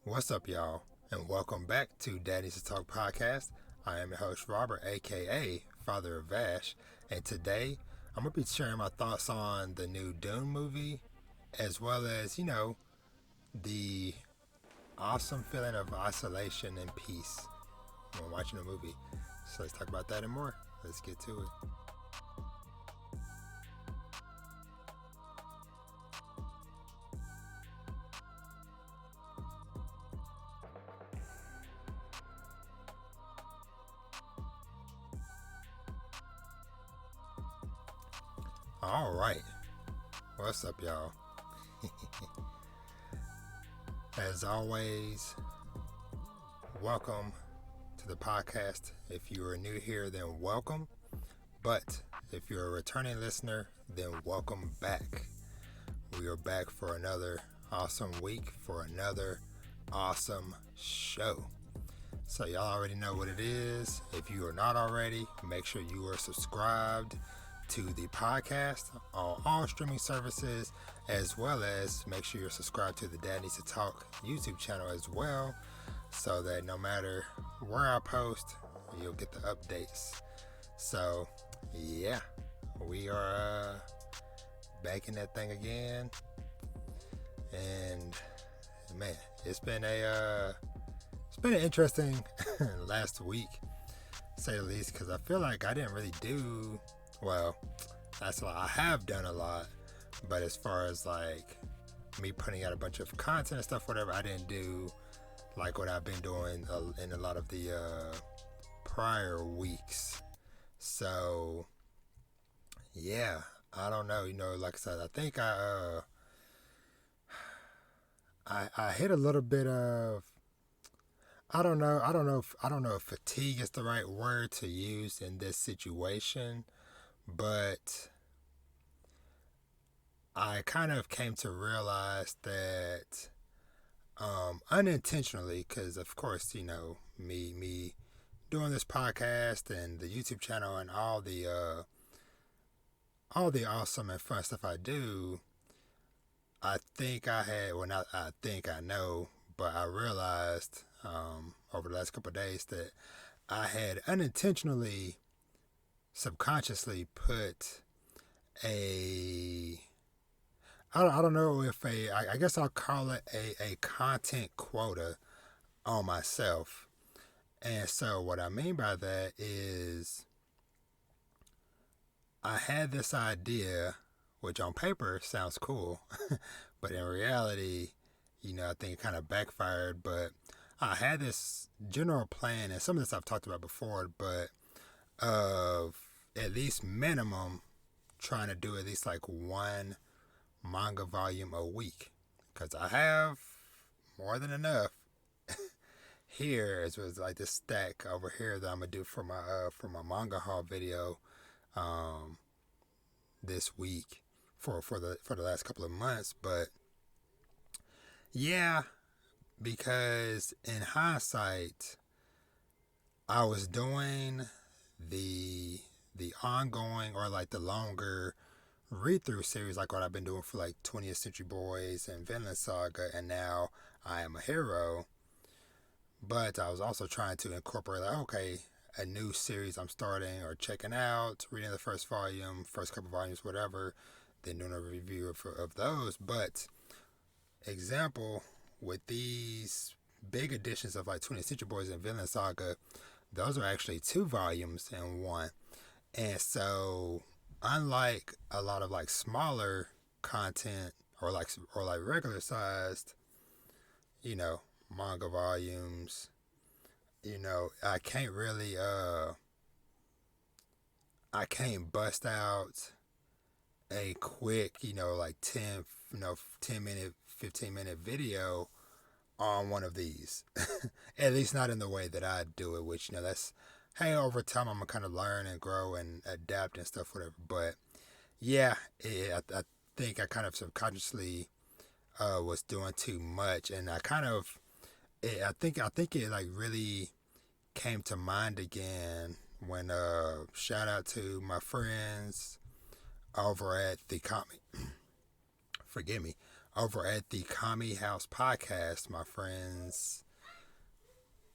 What's up, y'all? And welcome back to Daddy's to Talk podcast. I am your host, Robert, aka Father of Vash, and today I'm going to be sharing my thoughts on the new Dune movie, as well as, the awesome feeling of isolation and peace when watching a movie. So let's talk about that and more. Let's get to it. All right. What's up, y'all? As always, welcome to the podcast. If you are new here, then welcome. But if you're a returning listener, then welcome back. We are back for another awesome week, for another awesome show. So y'all already know what it is. If you are not already, make sure you are subscribed to the podcast on all streaming services, as well as make sure you're subscribed to the Dad Needs to Talk YouTube channel as well, so that no matter where I post, you'll get the updates. So yeah, we are back in that thing again, and man, it's been an interesting last week, to say the least, because I feel like I didn't really do well. That's a lot. I have done a lot, but as far as like me putting out a bunch of content and stuff, whatever, I didn't do like what I've been doing in a lot of the prior weeks. So yeah, I don't know. Like I said, I think I hit a little bit of, I don't know if fatigue is the right word to use in this situation, but I kind of came to realize that unintentionally, because of course, me doing this podcast and the YouTube channel and all the awesome and fun stuff I do, I think I had, well, not I think I know, but I realized over the last couple of days that I had unintentionally, subconsciously put a, I don't know if I guess I'll call it a content quota on myself. And so what I mean by that is I had this idea, which on paper sounds cool, but in reality, I think it kind of backfired. But I had this general plan, and some of this I've talked about before, but of at least minimum trying to do at least like one manga volume a week, because I have more than enough here, as well as like this stack over here that I'm gonna do for my manga haul video um, this week for the last couple of months. But yeah, because in hindsight, I was doing the ongoing, or like the longer read through series, like what I've been doing for like 20th Century Boys and Vinland Saga, and now I Am a Hero. But I was also trying to incorporate, like, okay, a new series I'm starting or checking out, reading the first volume, first couple volumes, whatever, then doing a review of those. But example, with these big editions of like 20th Century Boys and Vinland Saga, those are actually 2 volumes in one. And so, unlike a lot of like smaller content, or like regular sized, manga volumes, I can't really I can't bust out a quick, like 10-minute, 15-minute video on one of these. At least not in the way that I do it, which, that's, hey, over time I'm gonna kind of learn and grow and adapt and stuff, whatever. But yeah, I think I kind of subconsciously was doing too much, and I kind of, I think it like really came to mind again when shout out to my friends over at the forgive me, over at the Komi House podcast, my friends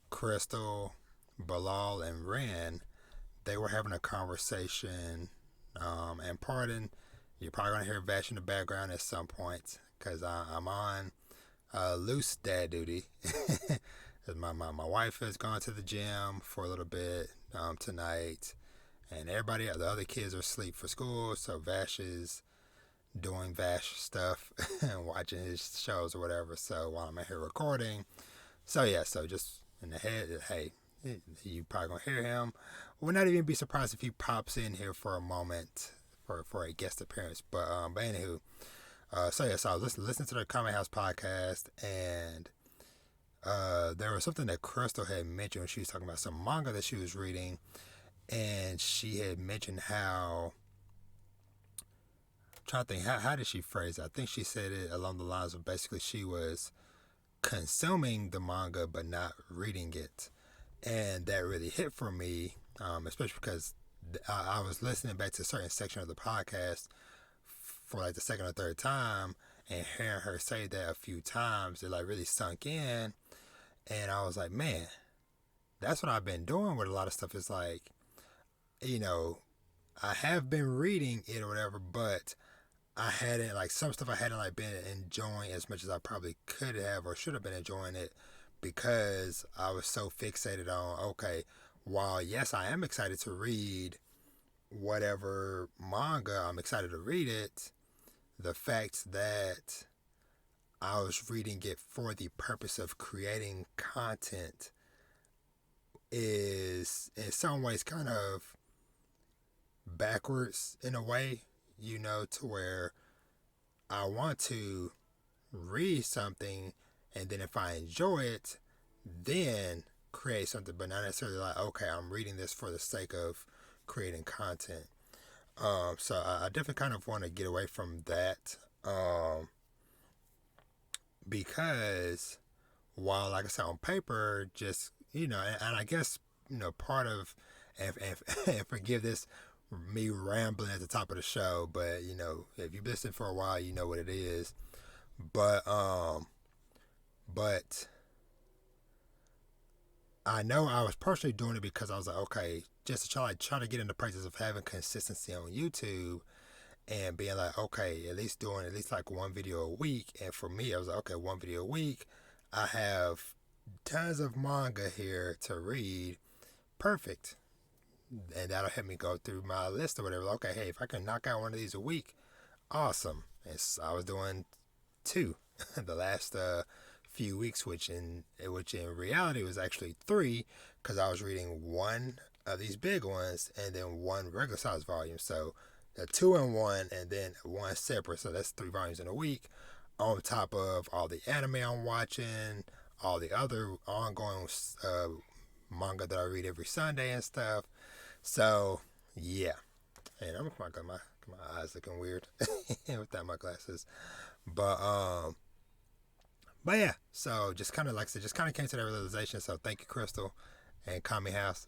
Crystal, Bilal, and Ren, they were having a conversation. And pardon, you're probably going to hear Vash in the background at some point because I'm on loose dad duty. my wife has gone to the gym for a little bit tonight, and the other kids are asleep for school, so Vash is doing Vash stuff and watching his shows or whatever. So while I'm here recording, so just in the head, hey, you probably gonna hear him. We'll not even be surprised if he pops in here for a moment for a guest appearance. But anywho, so I was listening to the Common House podcast, and there was something that Crystal had mentioned when she was talking about some manga that she was reading, and she had mentioned how. I'm trying to think, how did she phrase it? I think she said it along the lines of basically she was consuming the manga but not reading it, and that really hit for me, especially because I was listening back to a certain section of the podcast for like the second or third time, and hearing her say that a few times, it like really sunk in, and I was like, man, that's what I've been doing with a lot of stuff. It's like, I have been reading it or whatever, but I hadn't, like, some stuff I hadn't like been enjoying as much as I probably could have or should have been enjoying it, because I was so fixated on, okay, while yes, I am excited to read whatever manga, I'm excited to read it, the fact that I was reading it for the purpose of creating content is in some ways kind of backwards in a way, to where I want to read something, and then if I enjoy it, then create something, but not necessarily like, okay, I'm reading this for the sake of creating content. So I definitely kind of want to get away from that, because while, like I said, on paper, just, and I guess, part of, and forgive this, me rambling at the top of the show, but, if you've listened for a while, you know what it is. But I know I was personally doing it because I was like, okay, just to try to get in the practice of having consistency on YouTube and being like, okay, at least doing at least like one video a week. And for me, I was like, okay, one video a week. I have tons of manga here to read. Perfect. And that'll help me go through my list or whatever. Okay, hey, if I can knock out one of these a week, awesome. And so I was doing 2 the last few weeks, which in reality was actually 3, because I was reading one of these big ones and then one regular size volume. So 2 in one and then one separate. So that's 3 volumes in a week, on top of all the anime I'm watching, all the other ongoing manga that I read every Sunday and stuff. So yeah, and I'm my eyes looking weird without my glasses, but yeah. So just kind of like I said, just kind of came to that realization. So thank you, Crystal and Kami House,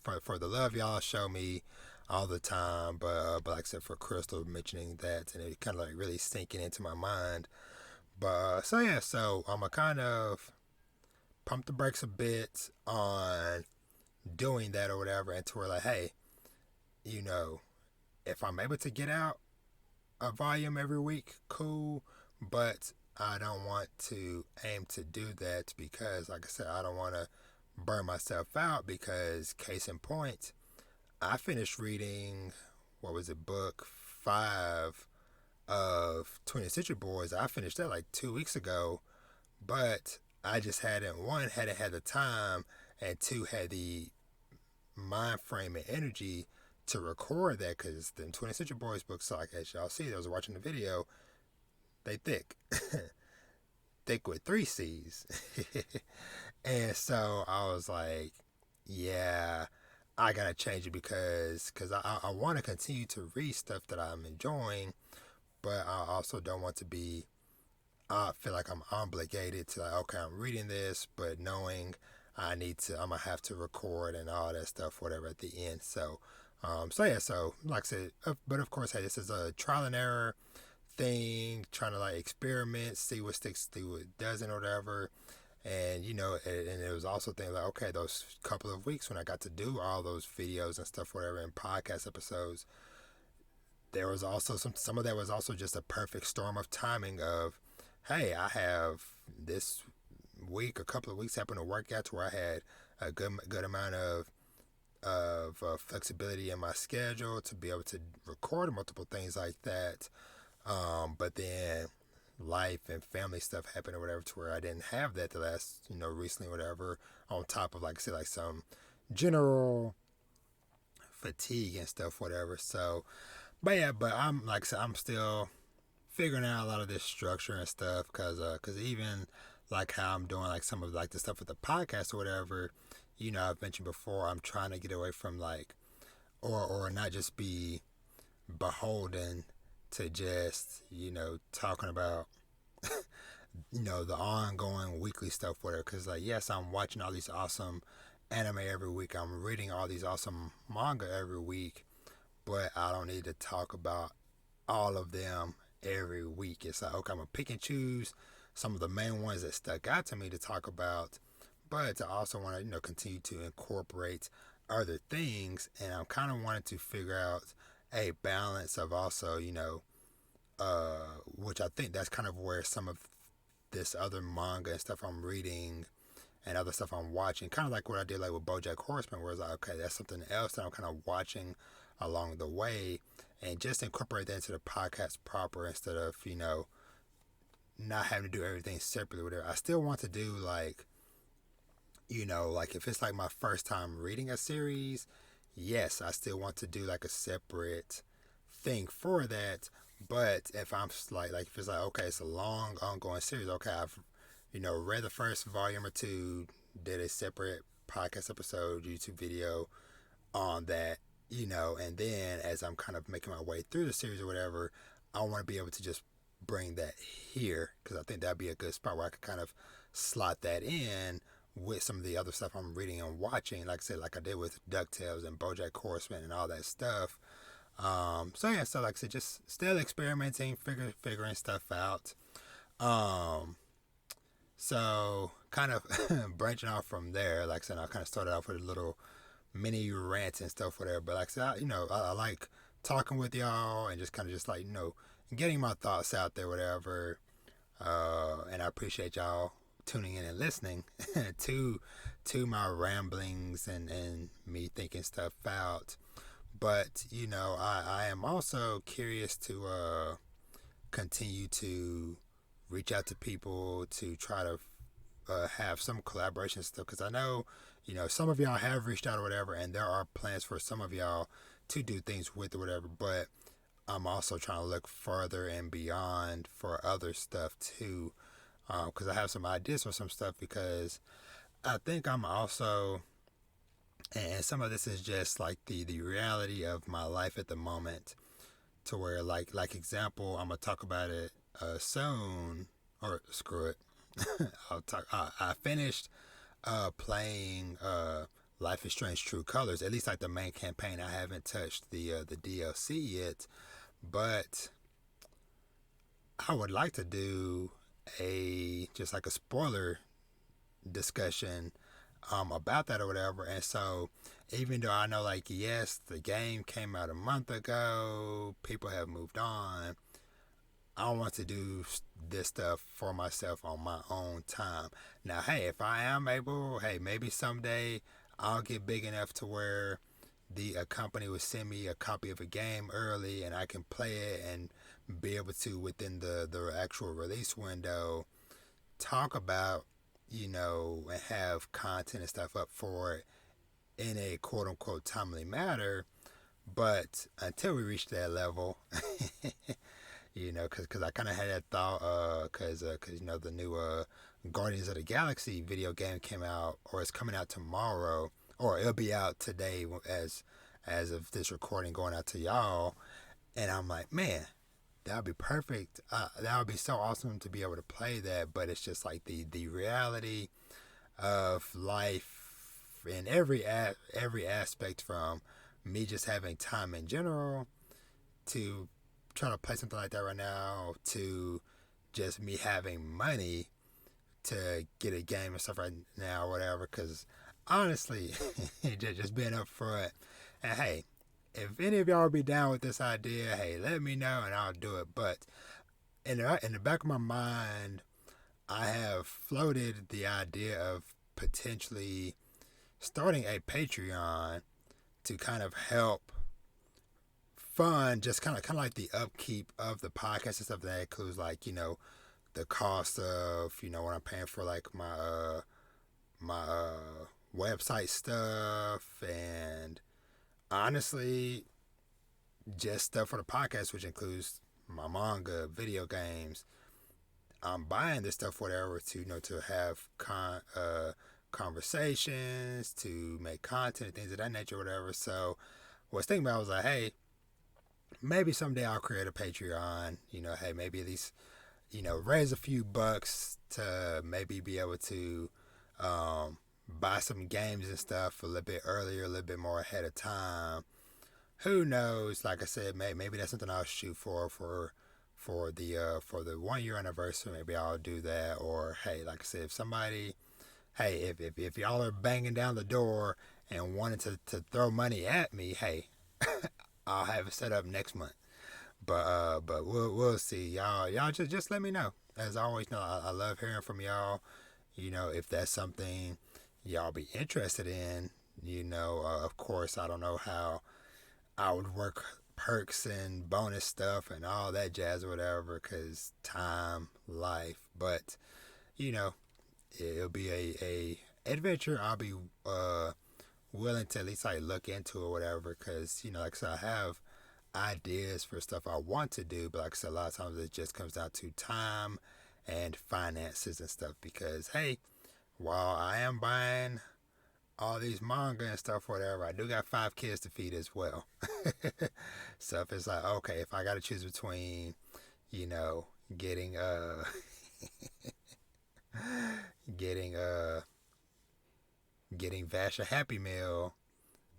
for the love y'all show me all the time. But like I said, for Crystal mentioning that, and it kind of like really sinking into my mind. But so yeah, so I'm gonna kind of pump the brakes a bit on doing that or whatever, and to where like, hey, if I'm able to get out a volume every week, cool, but I don't want to aim to do that because, like I said, I don't want to burn myself out, because case in point, I finished reading, book 5 of 20th Century Boys. I finished that like 2 weeks ago, but I just hadn't had the time, and 2, had the mind frame and energy to record that, because the 20th Century Boys books, like as y'all see, those watching the video, they thick. Thick with 3 C's. And so I was like, yeah, I gotta change it, because I want to continue to read stuff that I'm enjoying, but I also don't want to be, I feel like I'm obligated to like, okay, I'm reading this, but knowing I'm gonna have to record and all that stuff, whatever, at the end. So, so like I said, but of course, hey, this is a trial and error thing, trying to like experiment, see what sticks, see what doesn't, or whatever. And and it was also things like, okay, those couple of weeks when I got to do all those videos and stuff, whatever, and podcast episodes, there was also some of that was also just a perfect storm of timing of, hey, I have this week, a couple of weeks happened to work out to where I had a good amount of flexibility in my schedule to be able to record multiple things like that. But then life and family stuff happened or whatever to where I didn't have that the last, recently, whatever, on top of, like I said, like some general fatigue and stuff, whatever. So, but yeah, but I'm, like I said, I'm still figuring out a lot of this structure and stuff, cause even like how I'm doing like some of like the stuff with the podcast or whatever, I've mentioned before, I'm trying to get away from like, or not just be beholden to just, talking about, the ongoing weekly stuff, whatever. Because, like, yes, I'm watching all these awesome anime every week. I'm reading all these awesome manga every week. But I don't need to talk about all of them every week. It's like, okay, I'm going to pick and choose some of the main ones that stuck out to me to talk about. But I also want to, continue to incorporate other things. And I'm kind of wanting to figure out a balance of also, which I think that's kind of where some of this other manga and stuff I'm reading and other stuff I'm watching, kind of like what I did like with BoJack Horseman, where it's like, okay, that's something else that I'm kind of watching along the way, and just incorporate that into the podcast proper instead of, not having to do everything separately, whatever. I still want to do like, like if it's like my first time reading a series, yes, I still want to do like a separate thing for that. But if I'm like if it's like, okay, it's a long ongoing series, okay, I've read the first volume or two, did a separate podcast episode, YouTube video on that, and then as I'm kind of making my way through the series or whatever, I want to be able to just bring that here, because I think that'd be a good spot where I could kind of slot that in with some of the other stuff I'm reading and watching, like I said, like I did with DuckTales and BoJack Horseman and all that stuff. So yeah, so like I said, just still experimenting, figuring stuff out. So kind of branching off from there, like I said, I kind of started off with a little mini rants and stuff, whatever. But like I said, I like talking with y'all and just kind of just like, getting my thoughts out there, whatever. And I appreciate y'all tuning in and listening to my ramblings and me thinking stuff out. But, I am also curious to continue to reach out to people to try to have some collaboration stuff. Because I know, some of y'all have reached out or whatever, and there are plans for some of y'all to do things with or whatever. But I'm also trying to look further and beyond for other stuff too. Because I have some ideas for some stuff, because I think I'm also... And some of this is just like the reality of my life at the moment, to where like example, I'm gonna talk about it soon, or screw it. I'll talk. I finished playing Life is Strange True Colors, at least like the main campaign. I haven't touched the DLC yet, but I would like to do just like a spoiler discussion about that or whatever. And so even though I know, like, yes, the game came out a month ago, people have moved on, I want to do this stuff for myself on my own time. Now, hey, if I am able, hey, maybe someday I'll get big enough to where a company will send me a copy of a game early and I can play it and be able to, within the actual release window, talk about, and have content and stuff up for it in a quote unquote timely manner. But until we reach that level, because I kind of had that thought, because the new Guardians of the Galaxy video game came out, or it's coming out tomorrow, or it'll be out today as of this recording going out to y'all. And I'm like, man, that would be perfect. That would be so awesome to be able to play that. But it's just like the reality of life in every aspect, from me just having time in general to trying to play something like that right now to just me having money to get a game and stuff right now or whatever. Because honestly, just being up front, and hey, if any of y'all be down with this idea, hey, let me know and I'll do it. But in the back of my mind, I have floated the idea of potentially starting a Patreon to kind of help fund just kind of like the upkeep of the podcast and stuff. That includes, like, the cost of, what I'm paying for, like, my website stuff, and honestly just stuff for the podcast, which includes my manga, video games. I'm buying this stuff, whatever, to have conversations, to make content, things of that nature, whatever. So what I was thinking about was like, hey, maybe someday I'll create a Patreon. Hey, maybe at least, raise a few bucks to maybe be able to buy some games and stuff a little bit earlier, a little bit more ahead of time. Who knows? Like I said, maybe that's something I'll shoot for the 1 year anniversary. Maybe I'll do that. Or hey, like I said, if y'all are banging down the door and wanting to throw money at me, hey, I'll have it set up next month. But we'll see. Y'all just let me know. As always, I love hearing from y'all. If that's something y'all be interested in. Of course, I don't know how I would work perks and bonus stuff and all that jazz or whatever, because time, life. But it'll be a adventure I'll be willing to at least like look into or whatever, because like I said, I have ideas for stuff I want to do, but like I said, a lot of times it just comes down to time and finances and stuff. Because hey, while I am buying all these manga and stuff, whatever, I do got 5 kids to feed as well. So if it's like, okay, if I got to choose between, getting getting Vash a Happy Meal,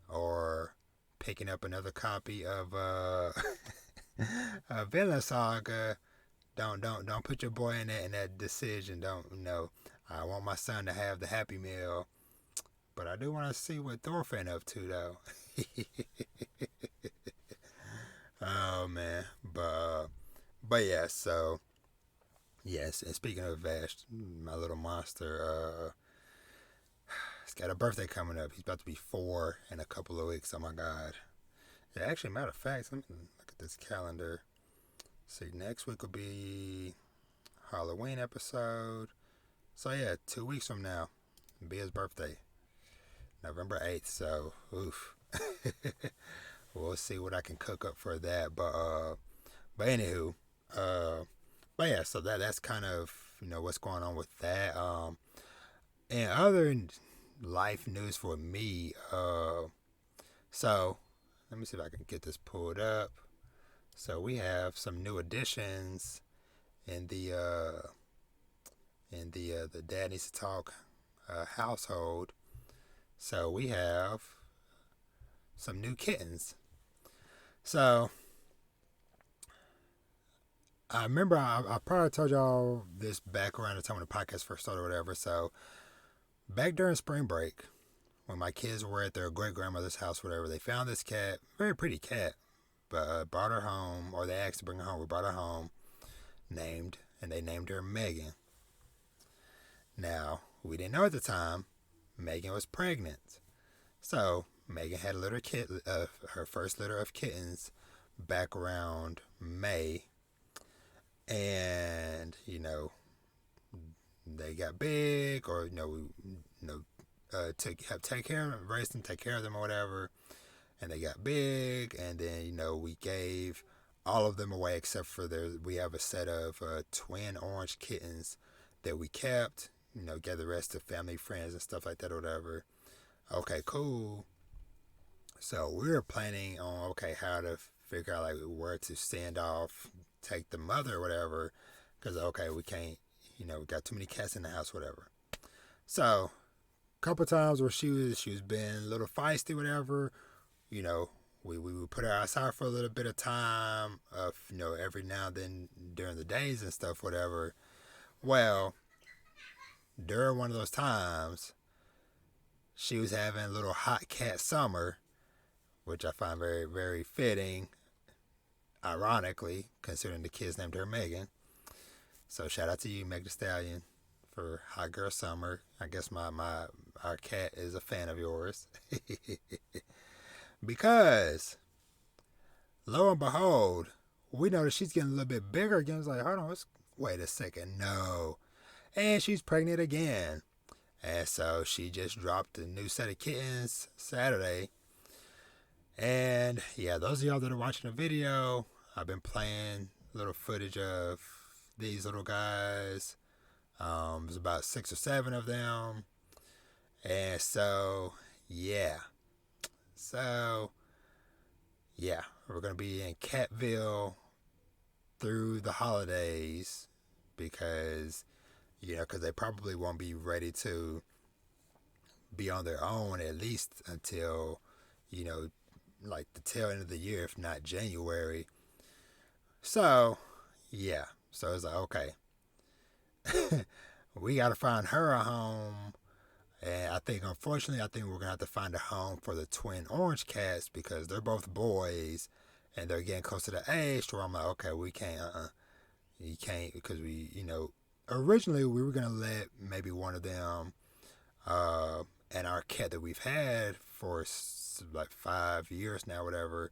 or picking up another copy of Vinland Saga, don't put your boy in that decision. Don't I want my son to have the Happy Meal, but I do want to see what Thorfinn up to though. Oh man, but yeah. So yes, and speaking of Vash, my little monster, he's got a birthday coming up. He's about to be 4 in a couple of weeks. Oh my God. Yeah, actually, matter of fact, let me look at this calendar. See, next week will be Halloween episode. So yeah, 2 weeks from now will be his birthday, November 8th. So, oof. We'll see what I can cook up for that. But anywho, but yeah, so that's kind of what's going on with that. And other life news for me. So let me see if I can get this pulled up. So we have some new additions in the Dad Needs to Talk household. So we have some new kittens. So I remember I probably told y'all this back around the time when the podcast first started or whatever. So back during spring break, when my kids were at their great grandmother's house, whatever, they found this cat, very pretty cat, but brought her home, or they asked to bring her home. We brought her home, and they named her Megan. Now, we didn't know at the time Megan was pregnant. So Megan had a litter of her first litter of kittens back around May, and they got big, or take care of them, raise them, take care of them or whatever, and they got big, and then we gave all of them away except for we have a set of twin orange kittens that we kept, gave the rest to family, friends, and stuff like that or whatever. Okay, cool. So we were planning on how to figure out like where to send off, take the mother or whatever, because we can't, we got too many cats in the house, whatever. So couple times where she was being a little feisty, whatever, we would put her outside for a little bit of time, of every now and then during the days and stuff, whatever. Well, during one of those times, she was having a little hot cat summer, which I find very, very fitting, ironically, considering the kids named her Megan. So shout out to you, Meg Thee Stallion, for Hot Girl Summer. I guess our cat is a fan of yours. Because, lo and behold, we notice she's getting a little bit bigger again. It's like, hold on, wait a second, no. And she's pregnant again. And so she just dropped a new set of kittens Saturday. And yeah, those of y'all that are watching the video, I've been playing little footage of these little guys. There's about 6 or 7 of them. And so, yeah. We're going to be in Catville through the holidays because they probably won't be ready to be on their own at least until, like the tail end of the year, if not January. So, yeah. So it's like, okay. We got to find her a home. And unfortunately, we're going to have to find a home for the twin orange cats because they're both boys and they're getting close to the age to where I'm like, okay, we can't, you can't, because originally we were going to let maybe one of them, and our cat that we've had for like 5 years now, whatever,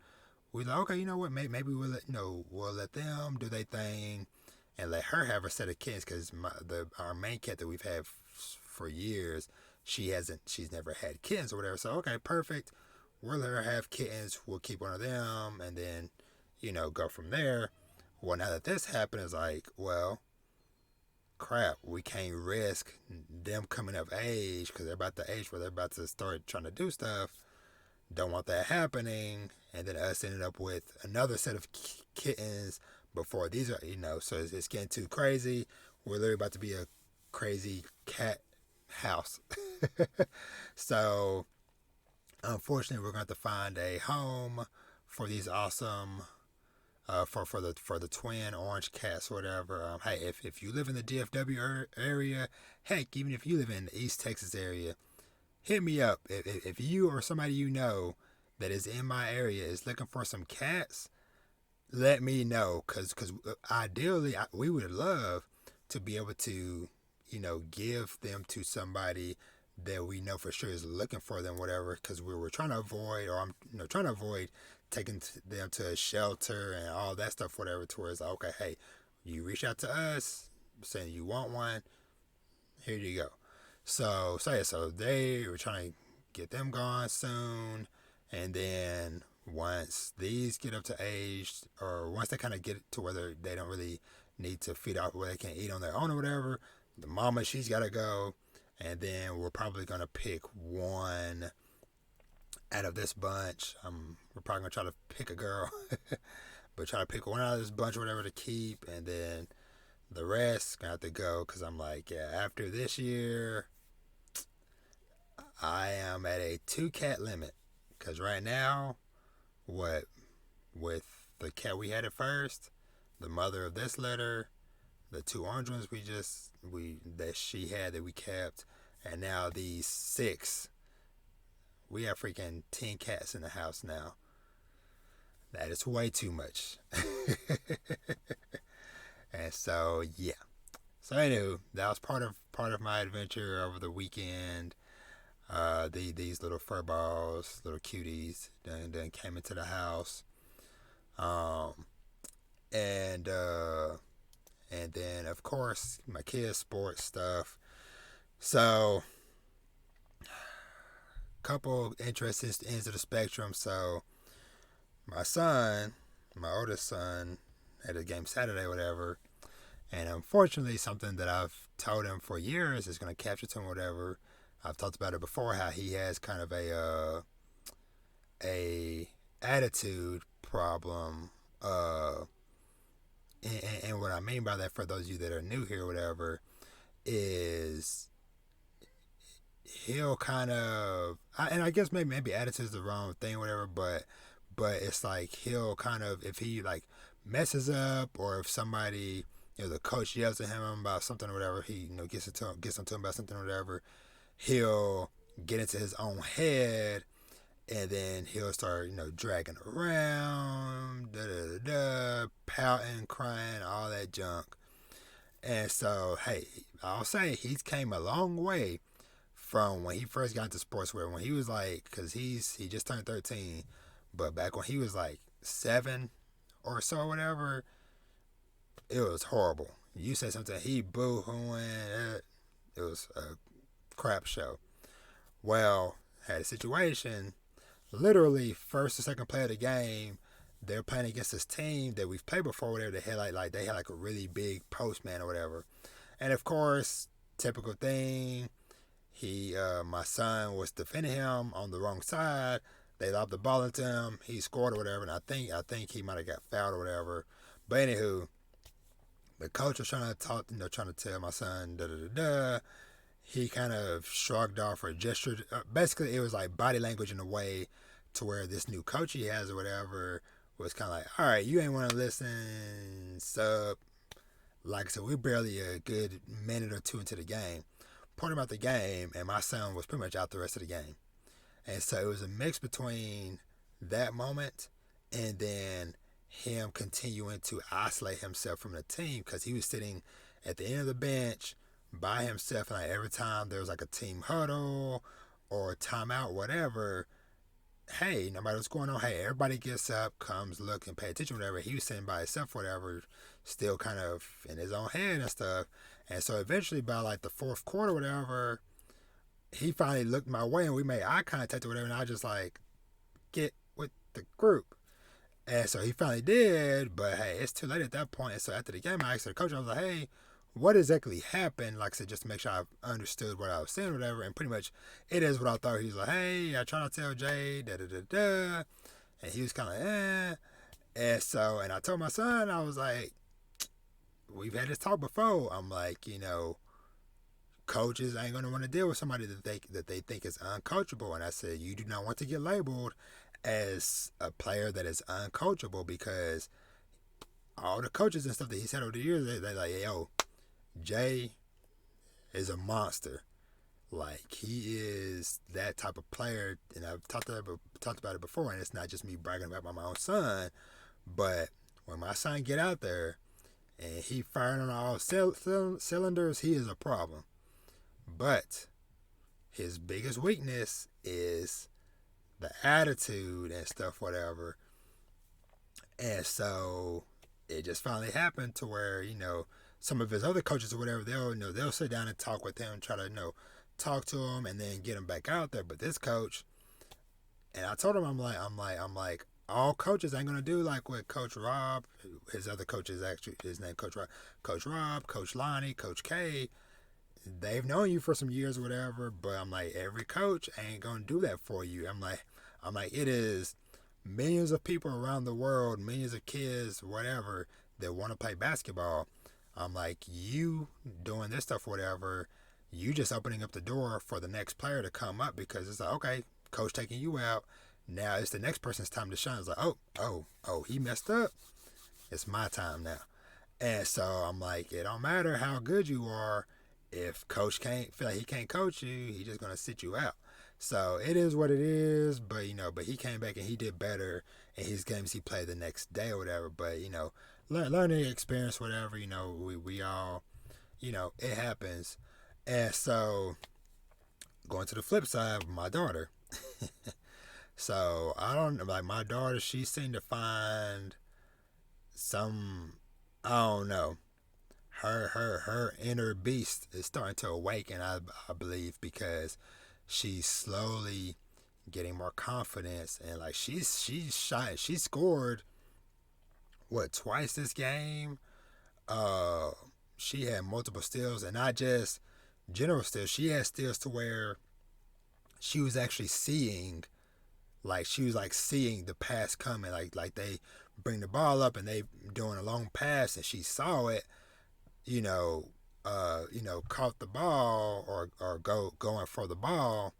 we like, okay, you know what, maybe we'll let them do their thing and let her have a set of kids because our main cat that we've had for years, she's never had kittens or whatever. So, okay, perfect. We'll let her have kittens. We'll keep one of them and then, go from there. Well, now that this happened, it's like, well, crap, we can't risk them coming of age because they're about the age where they're about to start trying to do stuff. Don't want that happening. And then us ended up with another set of kittens before these are, so it's getting too crazy. We're literally about to be a crazy cat house. So unfortunately we're going to have to find a home for these awesome for the twin orange cats or whatever. Hey, if you live in the DFW area, heck, even if you live in the East Texas area, hit me up. If you or somebody that is in my area is looking for some cats, let me know, because ideally we would love to be able to give them to somebody that we know for sure is looking for them, whatever, because we were trying to avoid, or I'm trying to avoid taking them to a shelter and all that stuff, whatever, to where it's like, okay, hey, you reach out to us saying you want one, here you go. So they were trying to get them gone soon, and then once these get up to age, or once they kind of get to whether they don't really need to feed off where they can eat on their own or whatever, the mama, she's got to go, and then we're probably going to pick one out of this bunch. We're probably going to try to pick a girl, but try to pick one out of this bunch or whatever to keep, and then the rest going to have to go, because I'm like, yeah, after this year, I am at a 2-cat limit, because right now, with the cat we had at first, the mother of this litter, the 2 orange ones that she had that we kept, and now these 6, we have freaking 10 cats in the house now. That is way too much. And so, yeah. So anyway, that was part of my adventure over the weekend. These little fur balls, little cuties, then came into the house. And then of course my kids' sports stuff. So, couple interesting ends of the spectrum. So, my oldest son, had a game Saturday, whatever, and unfortunately, something that I've told him for years is going to capture to him, whatever. I've talked about it before, how he has kind of a attitude problem. And what I mean by that, for those of you that are new here, whatever, is he'll kind of, and I guess maybe attitude is the wrong thing, whatever, but but it's like he'll kind of, if he like messes up, or if somebody, the coach yells at him about something or whatever, he gets into him about something or whatever, he'll get into his own head, and then he'll start dragging around, pouting, crying, all that junk. And so, hey, I'll say he's came a long way from when he first got into sportswear. When he was like, because he just turned 13, but back when he was like 7 or so, or whatever, it was horrible. You said something, he boo-hooing. It was a crap show. Well, had a situation, literally first or second play of the game, they're playing against this team that we've played before, whatever. They had they had a really big postman or whatever. And of course, typical thing, my son was defending him on the wrong side. They lobbed the ball into him. He scored or whatever, and I think he might have got fouled or whatever. But anywho, the coach was trying to talk, trying to tell my son, He kind of shrugged off or gestured. Basically, it was like body language in a way to where this new coach he has or whatever was kind of like, all right, you ain't want to listen, sub. Like I said, we're barely a good minute or two into the game. Point about the game, and my son was pretty much out the rest of the game. And so it was a mix between that moment and then him continuing to isolate himself from the team, because he was sitting at the end of the bench by himself, and every time there was a team huddle or timeout, whatever, hey, no matter what's going on, hey, everybody gets up, comes, look, and pay attention, whatever. He was sitting by himself, whatever, still kind of in his own head and stuff. And so eventually by the fourth quarter, whatever, he finally looked my way and we made eye contact or whatever, and I just get with the group. And so he finally did, but hey, it's too late at that point. And so after the game, I asked the coach, I was like, hey, what exactly happened? Like I said, just to make sure I understood what I was saying or whatever. And pretty much it is what I thought. He was like, hey, I tried to tell Jay, da-da-da-da. And he was kind of And so, and I told my son, I was like, we've had this talk before. I'm like, coaches ain't going to want to deal with somebody that they think is uncoachable. And I said, you do not want to get labeled as a player that is uncoachable, because all the coaches and stuff that he's had over the years, they're like, yo, Jay is a monster. He is that type of player, and I've talked about it before, and it's not just me bragging about my own son, but when my son get out there and he firing on all cylinders, he is a problem. But his biggest weakness is the attitude and stuff, whatever. And so it just finally happened to where, some of his other coaches or whatever, they'll sit down and talk with him, try to, talk to him and then get him back out there. But this coach, and I told him, I'm like, all coaches ain't gonna do like what Coach Rob, his other coaches, actually, his name Coach Rob, Coach Lonnie, Coach K, they've known you for some years or whatever, but I'm like, every coach ain't gonna do that for you. I'm like, it is millions of people around the world, millions of kids, whatever, that want to play basketball. I'm like, you doing this stuff, whatever, you just opening up the door for the next player to come up, because it's like, okay, coach taking you out. Now it's the next person's time to shine. It's like, oh, he messed up. It's my time now. And so I'm like, it don't matter how good you are. If coach can't feel like he can't coach you, he's just going to sit you out. So it is what it is. But, but he came back and he did better in his games he played the next day or whatever. But, learning experience, whatever, we all, it happens. And so going to the flip side, my daughter. So I don't, my daughter, she seemed to find some, I don't know, her inner beast is starting to awaken, I believe, because she's slowly getting more confidence, and she's shot. She scored twice this game. She had multiple steals, and not just general steals. She had steals to where she was actually seeing, seeing the pass coming, like they bring the ball up and they doing a long pass, and she saw it, caught the ball or going for the ball,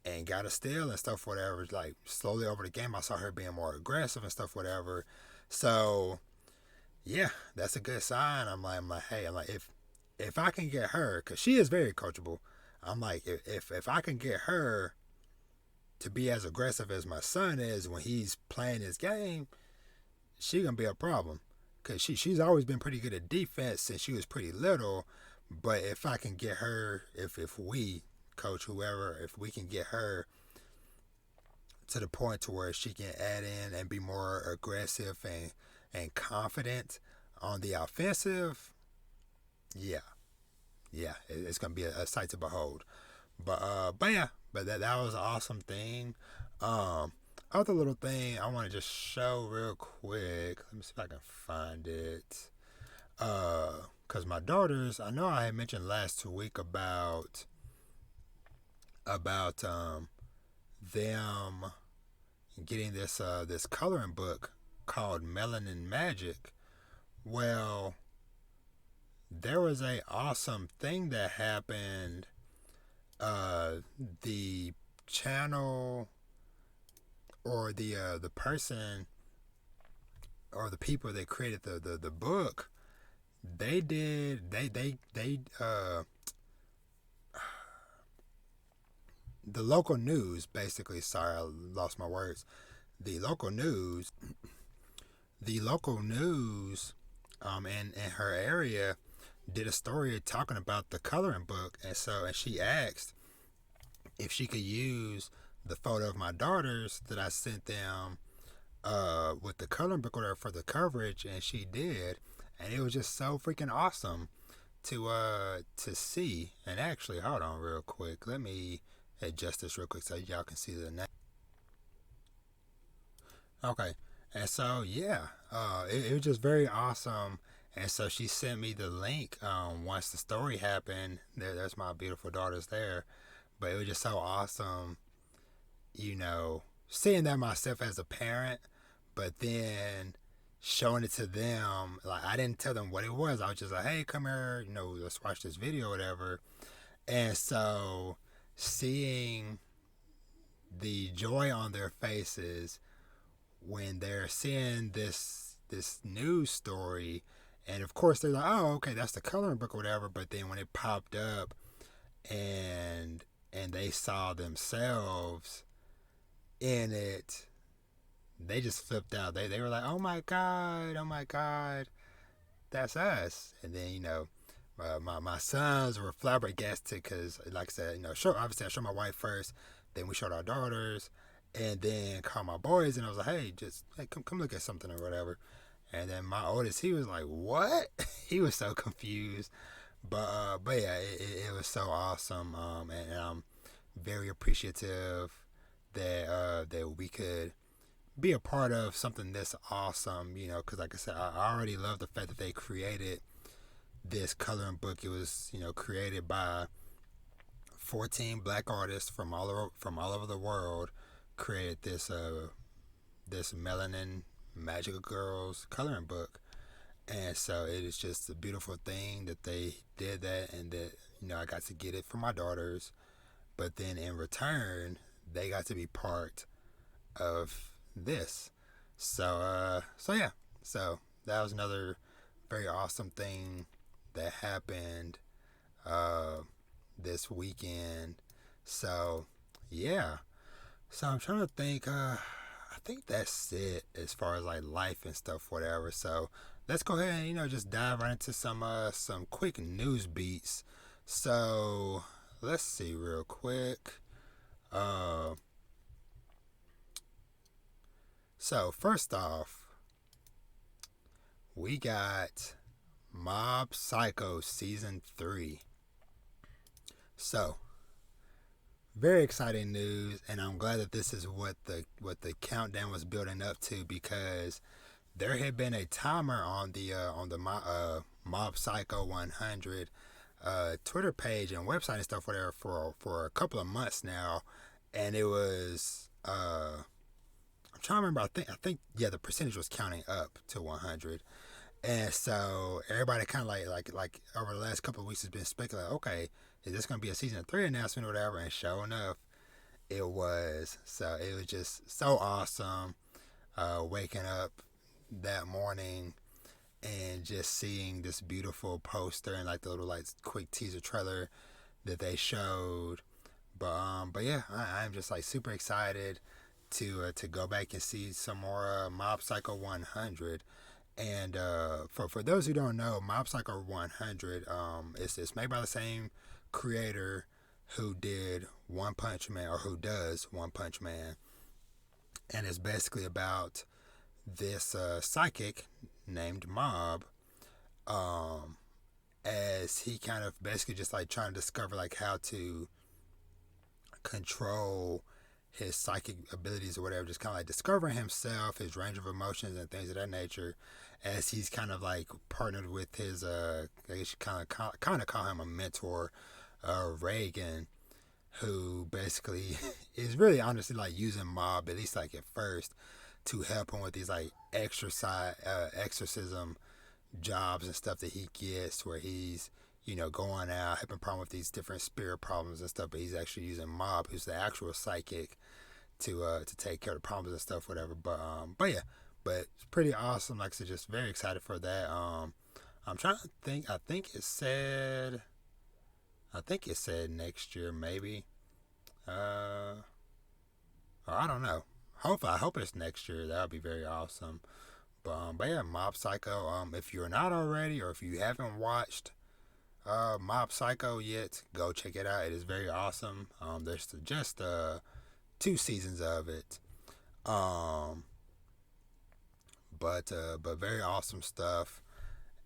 and got a steal and stuff, whatever. Like slowly over the game, I saw her being more aggressive and stuff, whatever. So yeah, that's a good sign. I'm like, hey, I'm like, if I can get her, because she is very coachable. I'm like, if I can get her to be as aggressive as my son is when he's playing his game, she gonna be a problem. Cause she's always been pretty good at defense since she was pretty little. But if I can get her, if we coach whoever, if we can get her to the point to where she can add in and be more aggressive and confident on the offensive, yeah, yeah, it's gonna be a sight to behold. But yeah, but that was an awesome thing. Um, Other little thing I want to just show real quick. Let me see if I can find it. Cause my daughters, I know I had mentioned last week about them getting this coloring book called Melanin Magic. Well, there was a awesome thing that happened. The channel or the person or the people that created the book, they the local news basically, sorry, I lost my words. The local news in her area did a story talking about the coloring book, and she asked if she could use the photo of my daughters that I sent them with the coloring book order for the coverage, and she did, and it was just so freaking awesome to see. And actually, hold on real quick, let me adjust this real quick so y'all can see the name. Okay, and so yeah, it was just very awesome. And so she sent me the link once the story happened. There's my beautiful daughters there. But it was just so awesome, seeing that myself as a parent, but then showing it to them. Like, I didn't tell them what it was. I was just like, hey, come here, let's watch this video or whatever. And so seeing the joy on their faces when they're seeing this news story, and of course they're like, oh, okay, that's the coloring book or whatever. But then when it popped up and they saw themselves in it, they just flipped out. They were like, oh my god, that's us. And then my sons were flabbergasted because, like I said, obviously I showed my wife first, then we showed our daughters, and then called my boys, and I was like, hey, come look at something or whatever. And then my oldest, he was like, what? He was so confused. But yeah, it was so awesome, and I'm very appreciative that we could be a part of something this awesome, because like I said, I already love the fact that they created this coloring book. It was created by 14 black artists from all over the world. Created this Melanin Magic Girls coloring book. And so it is just a beautiful thing that they did that, and that I got to get it for my daughters, but then in return they got to be part of this. So yeah, so that was another very awesome thing that happened this weekend. So yeah, so I'm trying to think. I think that's it as far as like life and stuff, whatever. So let's go ahead and just dive right into some quick news beats. So let's see real quick. So first off, we got Mob Psycho season 3. So very exciting news, and I'm glad that this is what the countdown was building up to, because there had been a timer on the Mob Psycho 100 Twitter page and website and stuff, whatever, for a couple of months now, and it was I'm trying to remember. I think yeah, the percentage was counting up to 100, and so everybody kind of like over the last couple of weeks has been speculating. Okay, is this going to be a season 3 announcement or whatever? And sure enough, it was. So it was just so awesome waking up that morning and just seeing this beautiful poster and like the little like quick teaser trailer that they showed. But yeah, I'm just like super excited to go back and see some more Mob Psycho 100. And for those who don't know, Mob Psycho 100, it's made by the same creator who did One Punch Man, or who does One Punch Man, and it's basically about this psychic named Mob, um, as he kind of basically just like trying to discover like how to control his psychic abilities or whatever, just kind of like discovering himself, his range of emotions and things of that nature, as he's kind of like partnered with his I guess you kind of call him a mentor, Reagan, who basically is really honestly like using Mob, at least like at first, to help him with these like exorcism jobs and stuff that he gets, where he's going out helping problem with these different spirit problems and stuff, but he's actually using Mob, who's the actual psychic, to take care of the problems and stuff, whatever. But yeah, but it's pretty awesome. Like I said, just very excited for that. I'm trying to think. I think it said next year, maybe. Or I don't know. I hope it's next year. That would be very awesome. But yeah, Mob Psycho. If you're not already, or if you haven't watched Mob Psycho yet, go check it out. It is very awesome. There's just 2 seasons of it. But very awesome stuff.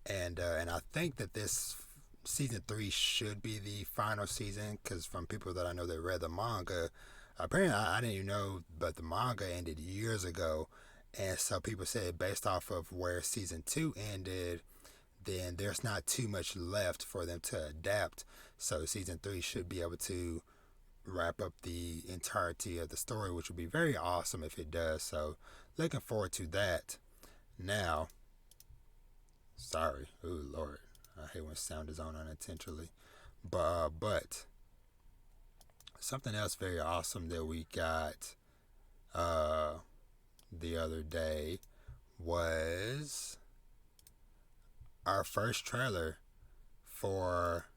And I think that this season 3 should be the final season, because from people that I know that read the manga, apparently I didn't even know, but the manga ended years ago, and so people said based off of where season 2 ended, then there's not too much left for them to adapt. So season 3 should be able to wrap up the entirety of the story, which would be very awesome if it does. So looking forward to that. Now, sorry, oh Lord, I hate when sound is on unintentionally. But something else very awesome that we got the other day was our first trailer for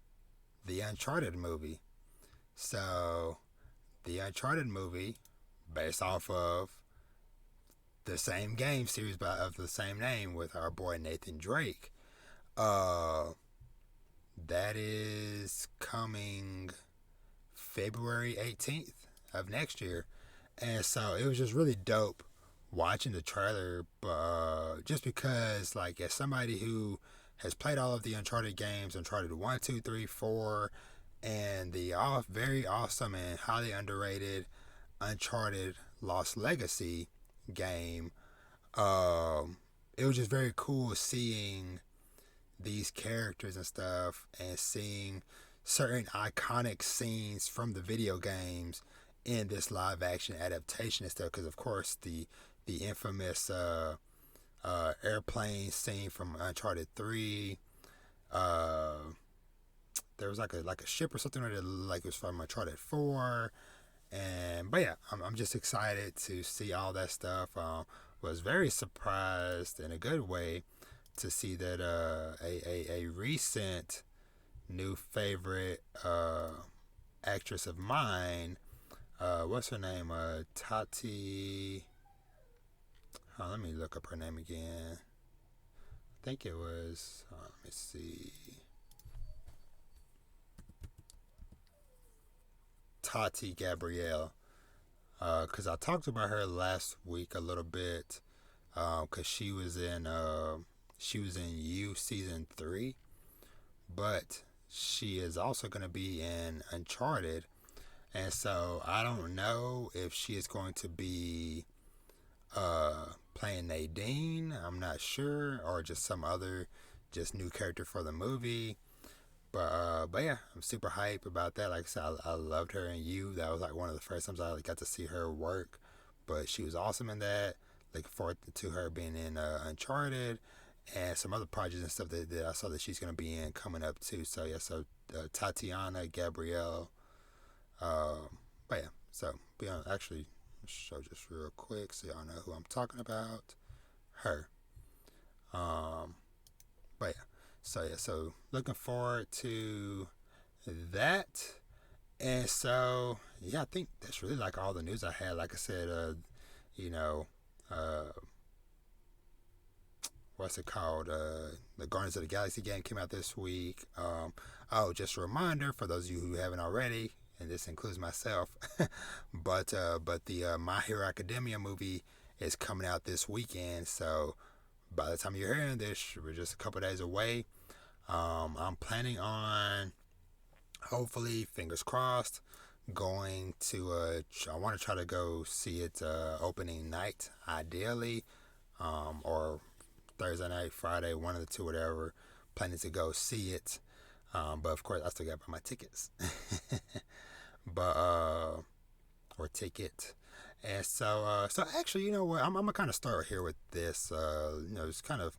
the Uncharted movie. So, the Uncharted movie, based off of the same game series of the same name with our boy Nathan Drake, that is coming February 18th of next year. And so it was just really dope watching the trailer, just because, like, as somebody who has played all of the Uncharted games, Uncharted 1, 2, 3, 4, and the very awesome and highly underrated Uncharted Lost Legacy game, it was just very cool seeing these characters and stuff, and seeing certain iconic scenes from the video games in this live action adaptation and stuff. Because of course the infamous airplane scene from Uncharted 3, there was like a ship or something like it was from Uncharted 4. But yeah, I'm just excited to see all that stuff. Was very surprised in a good way to see that a recent new favorite actress of mine, what's her name? Tati. Oh, let me look up her name again. I think it was. Let me see. Tati Gabrielle. Because I talked about her last week a little bit. Because she was in You season 3, but she is also going to be in Uncharted, and so I don't know if she is going to be playing Nadine. I'm not sure, or just some other just new character for the movie. But yeah, I'm super hype about that. Like I said, I loved her in You. That was like one of the first times I got to see her work, but she was awesome in that. Looking forward to her being in Uncharted and some other projects and stuff that I saw that she's going to be in coming up too. So yeah, so Tatiana Gabrielle, But yeah, so be on actually show just real quick so y'all know who I'm talking about. Her. Um, but so looking forward to that. And so yeah, I think that's really like all the news I had. Like I said, you know, uh, what's it called? The Guardians of the Galaxy game came out this week. Oh, just a reminder for those of you who haven't already, and this includes myself, but the My Hero Academia movie is coming out this weekend. So by the time you're hearing this, we're just a couple days away. I'm planning on, hopefully, fingers crossed, going to I want to try to go see it opening night, ideally, or Thursday night, Friday, one of the two, whatever. Planning to go see it, but of course I still got to buy my tickets. But or ticket. And so actually, you know what? I'm gonna kind of start here with this. It's kind of,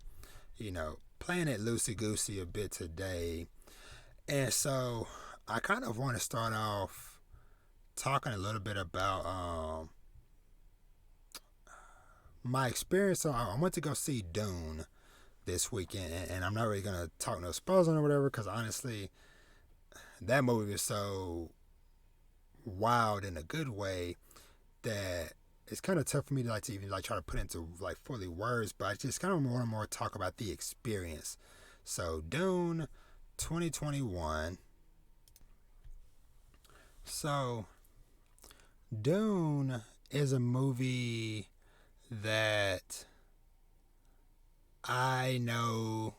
playing it loosey goosey a bit today. And so I kind of want to start off talking a little bit about my experience. So I went to go see Dune this weekend, and I'm not really gonna talk no spoilers on it or whatever, because honestly, that movie was so wild in a good way that it's kind of tough for me to even try to put into fully words. But I just kind of want to more talk about the experience. So Dune 2021. So Dune is a movie that I knew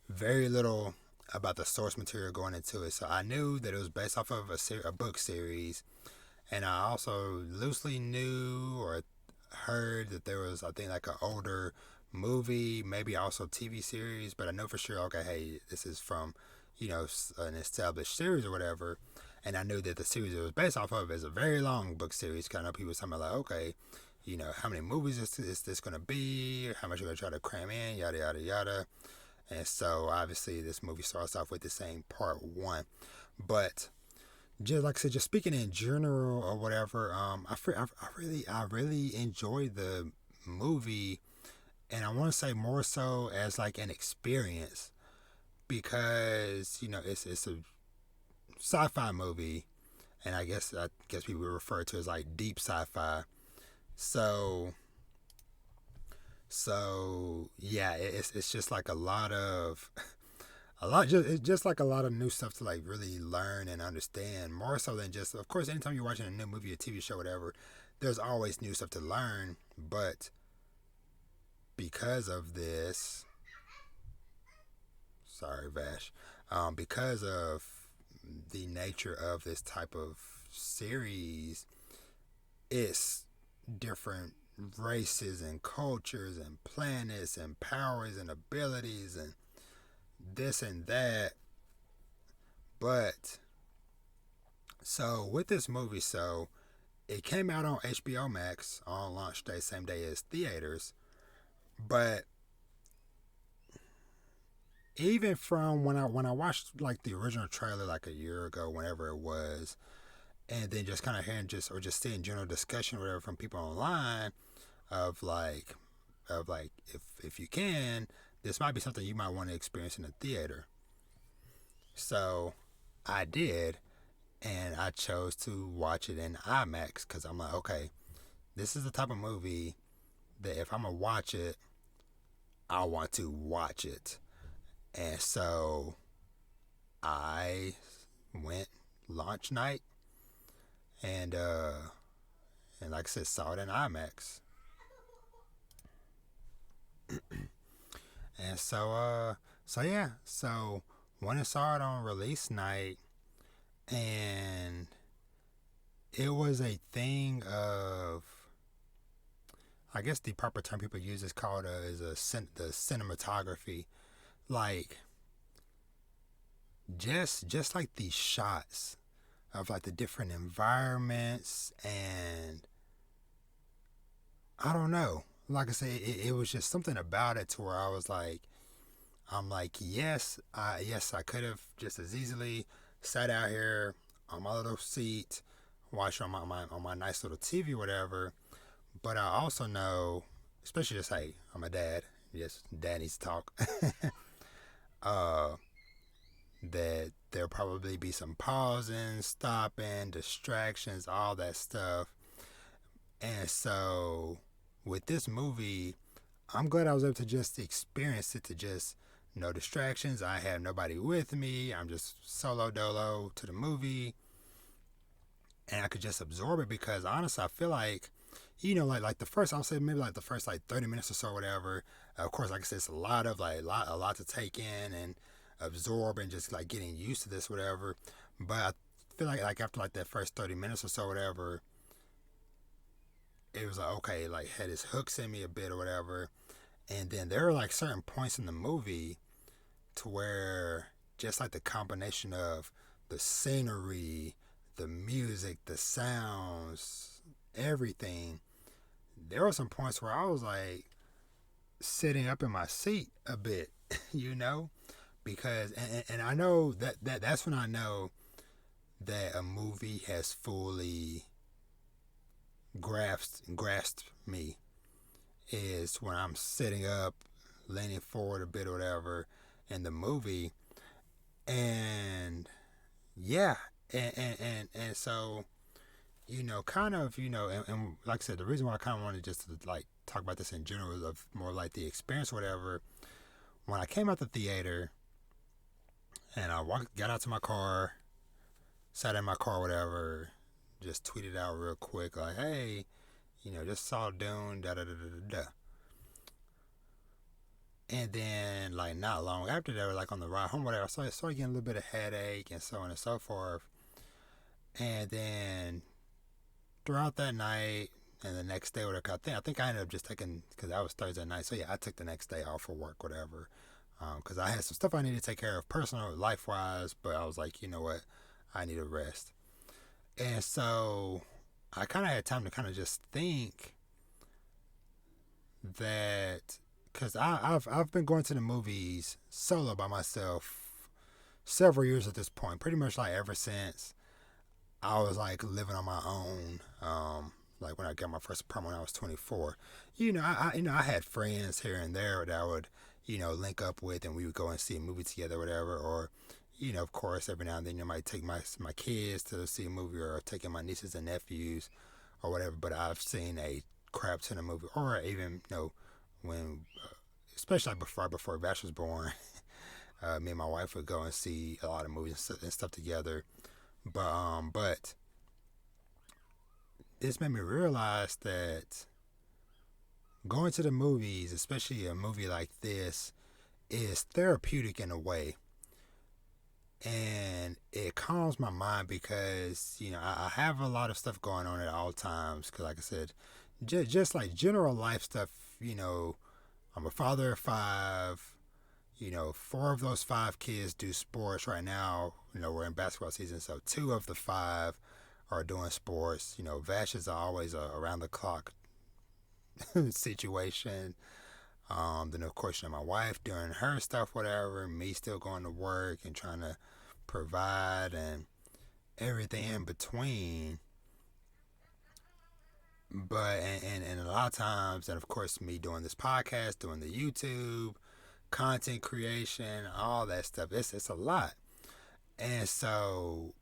very little about the source material going into it. So I knew that it was based off of a book series, and I also loosely knew or heard that there was, I think, like an older movie, maybe also TV series, but I know for sure, okay, hey, this is from, an established series or whatever. And I knew that the series it was based off of is a very long book series. Kind of people talking about okay, how many movies is this going to be? How much are going to try to cram in? Yada, yada, yada. And so obviously this movie starts off with the same part one. But just like I said, just speaking in general or whatever, I really enjoyed the movie, and I want to say more so as like an experience, because it's a sci-fi movie, and I guess people refer to it as like deep sci-fi. So yeah, it's just like it's just like a lot of new stuff to like really learn and understand, more so than just, of course, anytime you're watching a new movie or TV show, whatever, there's always new stuff to learn. But because of this, sorry, Vash, because of the nature of this type of series, it's different races and cultures and planets and powers and abilities and this and that. But so with this movie, so it came out on HBO Max on launch day, same day as theaters. But even from when I watched like the original trailer like a year ago, whenever it was, and then just kind of hearing just seeing general discussion or whatever from people online of if you can, this might be something you might want to experience in a theater. So I did, and I chose to watch it in IMAX because I'm like, okay, this is the type of movie that if I'm gonna watch it, I want to watch it. And so I went launch night, and like I said, saw it in IMAX. And so when I saw it on release night, and it was a thing of, I guess the proper term people use is called the cinematography, like just like the shots of like the different environments, and I don't know, like I said, it was just something about it to where I'm like, yes, I could have just as easily sat out here on my little seat watch on my nice little TV or whatever. But I also know, especially just hey, I'm a dad. Yes, dad needs to talk. uh, that there'll probably be some pausing, stopping, distractions, all that stuff. And so with this movie, I'm glad I was able to just experience it, to just no distractions. I have nobody with me. I'm just solo dolo to the movie. And I could just absorb it because honestly, I feel like, like the first, I'll say maybe like the first like 30 minutes or so, or whatever. Of course, like I said, it's a lot a lot to take in and absorb and just like getting used to this, whatever. But I feel like after like that first 30 minutes or so, whatever, it was like, okay, like had his hooks in me a bit or whatever. And then there are like certain points in the movie to where just like the combination of the scenery, the music, the sounds, everything, there were some points where I was like sitting up in my seat a bit, you know, because and I know that's when I know that a movie has fully grasped me, is when I'm sitting up, leaning forward a bit or whatever in the movie. And yeah, and so, kind of, and like I said, the reason why I kind of wanted just to like talk about this in general is of more like the experience or whatever. When I came out the theater and I got out to my car, sat in my car, whatever, just tweeted out real quick like, hey, just saw Dune, da da da da da. And then, like, not long after that, like on the ride home, whatever, I started getting a little bit of headache and so on and so forth. And then throughout that night and the next day, whatever, I think I ended up just taking, because that was Thursday night. So yeah, I took the next day off for work, whatever, because I had some stuff I needed to take care of, personal, life wise. But I was like, you know what, I need a rest. And so I kind of had time to kind of just think that, because I've been going to the movies solo by myself several years at this point, pretty much like ever since I was like living on my own. Like when I got my first apartment when I was 24. I had friends here and there that I would, link up with, and we would go and see a movie together, or whatever. Or, of course, every now and then I might take my kids to see a movie, or taking my nieces and nephews, or whatever. But I've seen a crap ton of movie, or even when, especially before Vash was born, me and my wife would go and see a lot of movies and stuff together. But this made me realize that going to the movies, especially a movie like this, is therapeutic in a way. And it calms my mind because, I have a lot of stuff going on at all times. Because, like I said, just like general life stuff, I'm a father of 5. 4 of those 5 kids do sports right now. We're in basketball season, so 2 of the 5 are doing sports. Vash is always a around the clock situation. Then of course, my wife doing her stuff, whatever. Me still going to work and trying to provide and everything in between. But and a lot of times, and of course, me doing this podcast, doing the YouTube, content creation, all that stuff. It's a lot. And so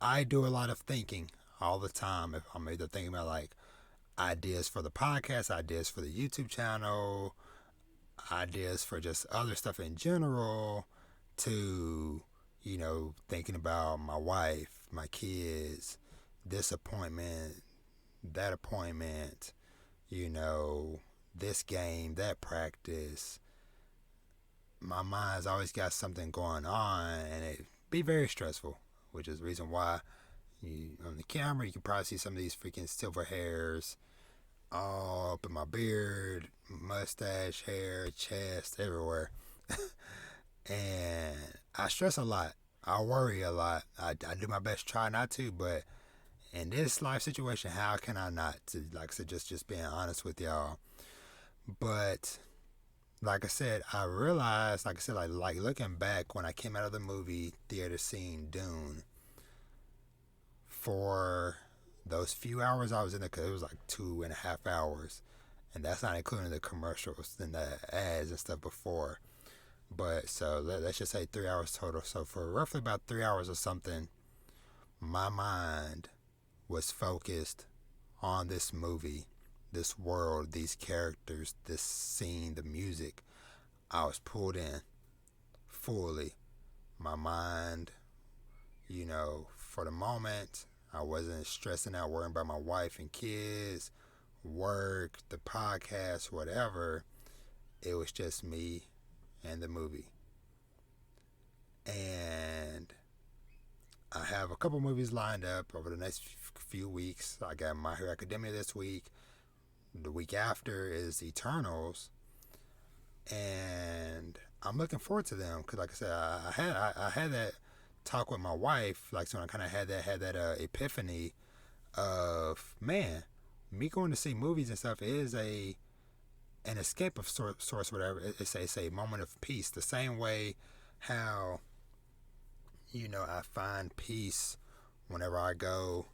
I do a lot of thinking all the time. If I'm either thinking about like ideas for the podcast, ideas for the YouTube channel, ideas for just other stuff in general, to, thinking about my wife, my kids, this appointment, that appointment, this game, that practice. My mind's always got something going on, and it be very stressful, which is the reason why on the camera you can probably see some of these freaking silver hairs all up in my beard, mustache, hair, chest, everywhere. And I stress a lot. I worry a lot. I do my best to try not to, but in this life situation, how can I not? To, like I said, just being honest with y'all. But like I said, I realized, like I said, like looking back when I came out of the movie theater seeing Dune, for those few hours I was in there, because it was like 2.5 hours, and that's not including the commercials and the ads and stuff before. But so let's just say 3 hours total. So for roughly about 3 hours or something, my mind was focused on this movie, this world, these characters, this scene, the music. I was pulled in fully. My mind, for the moment, I wasn't stressing out, worrying about my wife and kids, work, the podcast, whatever. It was just me and the movie. And I have a couple movies lined up over the next few weeks. I got My Hero Academia this week. The week after is Eternals. And I'm looking forward to them because, like I said, I had that talk with my wife, like, so I kind of had that epiphany of, man, me going to see movies and stuff is an escape of sorts, whatever. It's a moment of peace. The same way how, I find peace whenever I go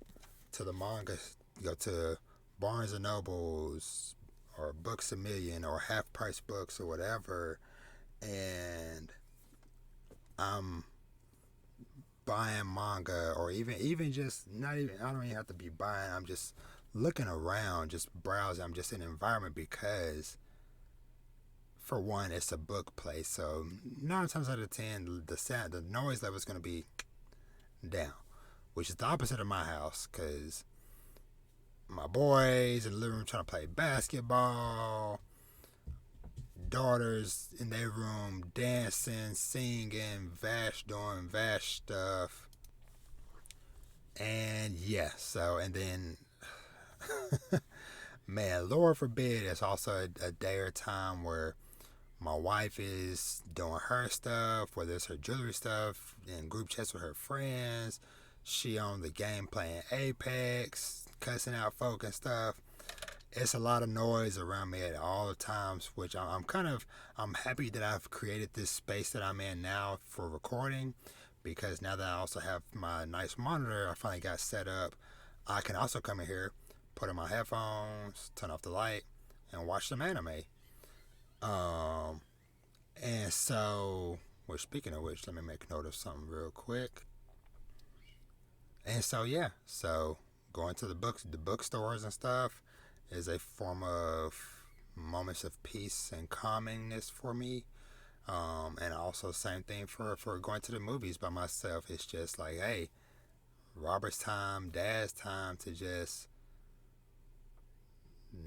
to the manga, go to Barnes and Nobles or Books A Million or Half Price Books or whatever, and I'm buying manga, or even just not even, I don't even have to be buying, I'm just looking around, just browsing, I'm just in an environment because, for one, it's a book place, so 9 times out of 10 the noise level is going to be down, which is the opposite of my house, because my boys in the living room trying to play basketball, daughters in their room dancing, singing, Vash doing Vash stuff. And yeah, so, and then man, Lord forbid, it's also a day or time where my wife is doing her stuff, whether it's her jewelry stuff, in group chats with her friends. She on the game playing Apex, cussing out folk and stuff. It's a lot of noise around me at all the times, which I'm happy that I've created this space that I'm in now for recording, because now that I also have my nice monitor I finally got set up, I can also come in here, put in my headphones, turn off the light, and watch some anime. And so, well, speaking of which, let me make note of something real quick. And so, yeah, so going to the bookstores and stuff is a form of moments of peace and calmingness for me. And also same thing for going to the movies by myself. It's just like, hey, Robert's time, Dad's time to just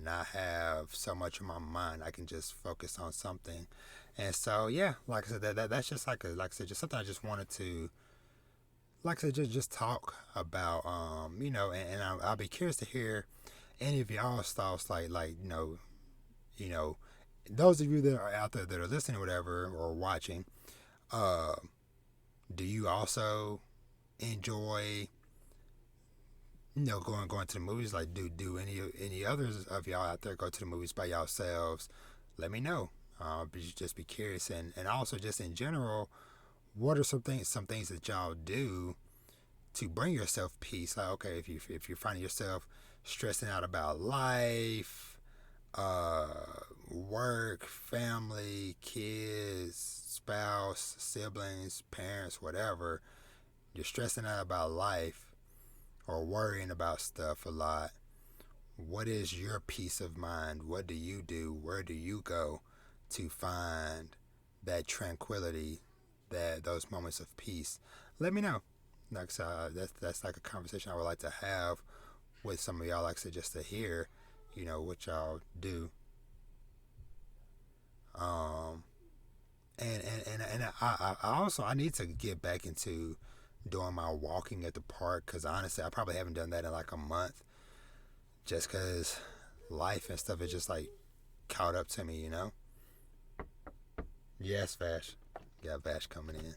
not have so much in my mind. I can just focus on something. And so, yeah, like I said, that's just like I said, just something I just wanted to, like I said, just talk about, and I'll be curious to hear any of y'all's thoughts, like, those of you that are out there that are listening or whatever, or watching, do you also enjoy, going to the movies? Like, do any others of y'all out there go to the movies by yourselves? Let me know. Just be curious, and also just in general, what are some things that y'all do to bring yourself peace? Like, okay, if you're finding yourself stressing out about life, work, family, kids, spouse, siblings, parents, whatever, you're stressing out about life or worrying about stuff a lot, what is your peace of mind? What do you do? Where do you go to find that tranquility, those moments of peace? Let me know. Like, that's like a conversation I would like to have with some of y'all, like I said, just to hear, what y'all do. And I need to get back into doing my walking at the park, because honestly, I probably haven't done that in like a month, just because life and stuff is just like caught up to me, Yes, Vash. Got Vash coming in.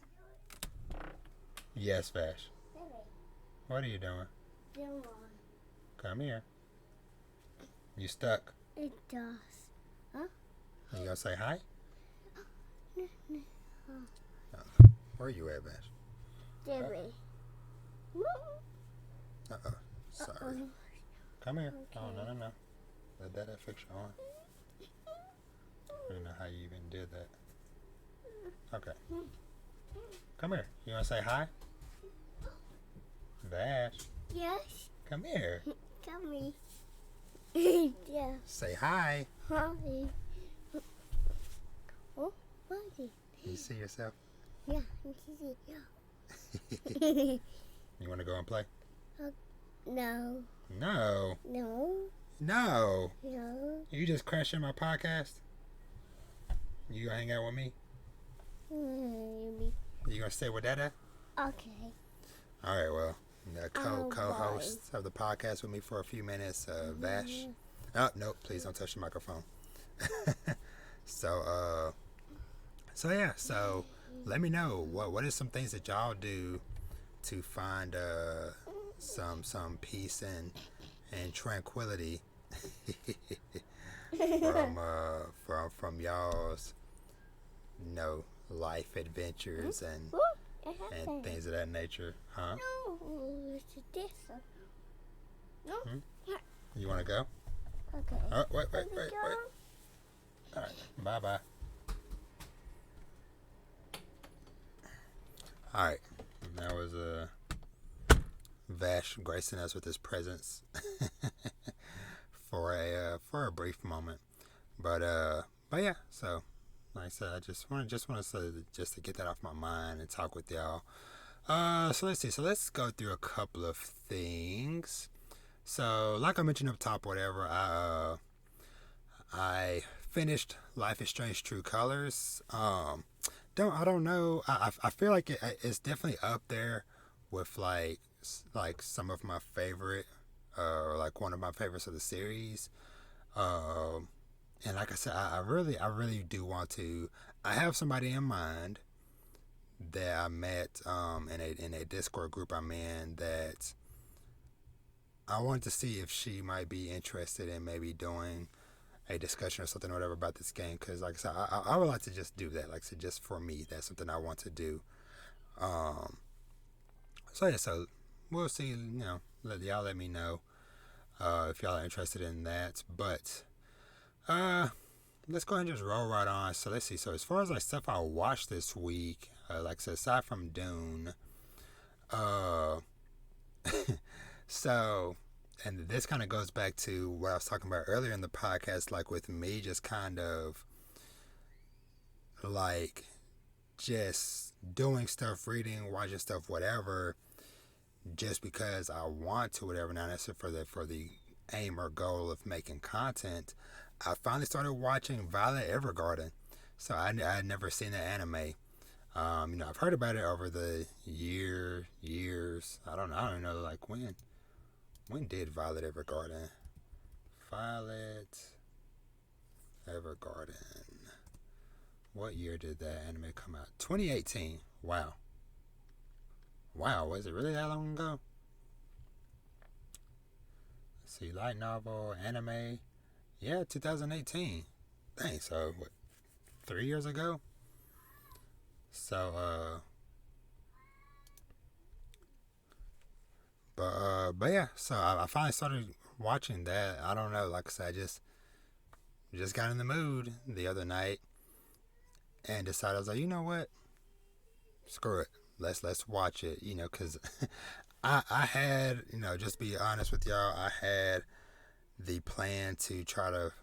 Yes, Vash. What are you doing? Come here. You stuck? It does. Huh? You gonna say hi? Where are you at, Vash? Jimmy. Uh-oh. Sorry. Come here. Okay. Oh, no. Let that fix your arm. I don't know how you even did that. Okay. Come here. You want to say hi? Vash. Yes. Come here. Come here. Yeah. Say hi. Hi. Oh, what is it? You see yourself? Yeah, I see it. You want to go and play? No. No. No. No. No. You just crashing my podcast? You gonna hang out with me? Maybe. You gonna stay with Dada? Okay. All right, well, the Oh, co-host of the podcast with me for a few minutes, Vash. Oh, no, please don't touch the microphone. So yeah, so let me know what is some things that y'all do to find some peace and tranquility from y'all's life adventures and things of that nature, huh? No, it's this. No. You want to go? Okay. Oh, wait. All right, bye. All right, that was Vash gracing us with his presence for a brief moment, but yeah. So, like I said, I just want to get that off my mind and talk with y'all. So let's see. So let's go through a couple of things. So, like I mentioned up top, whatever, I finished Life is Strange True Colors. I don't know. I feel like it's definitely up there with like some of my favorite, or like one of my favorites of the series. And like I said, I really do want to. I have somebody in mind that I met in a Discord group I'm in, that I want to see if she might be interested in maybe doing a discussion or something or whatever about this game, because like I said, I would like to just do that, like I said, just for me. That's something I want to do. So yeah, so we'll see. Let me know if y'all are interested in that. But let's go ahead and just roll right on. So let's see. So as far as like stuff I watched this week, like I said, aside from Dune, so, and this kind of goes back to what I was talking about earlier in the podcast, like with me just kind of like just doing stuff, reading, watching stuff, whatever, just because I want to, whatever, not necessarily for the aim or goal of making content. I finally started watching Violet Evergarden. So I had never seen the anime. I've heard about it over the years. I don't know, like when did Violet Evergarden? What year did that anime come out? 2018. Wow, was it really that long ago? Let's see, light novel, anime. Yeah, 2018. Dang, so what, 3 years ago? So, but yeah, so I finally started watching that. I don't know, like I said, I just got in the mood the other night and decided, I was like, you know what? Screw it. Let's watch it, because I had, just be honest with y'all, I had the plan to try to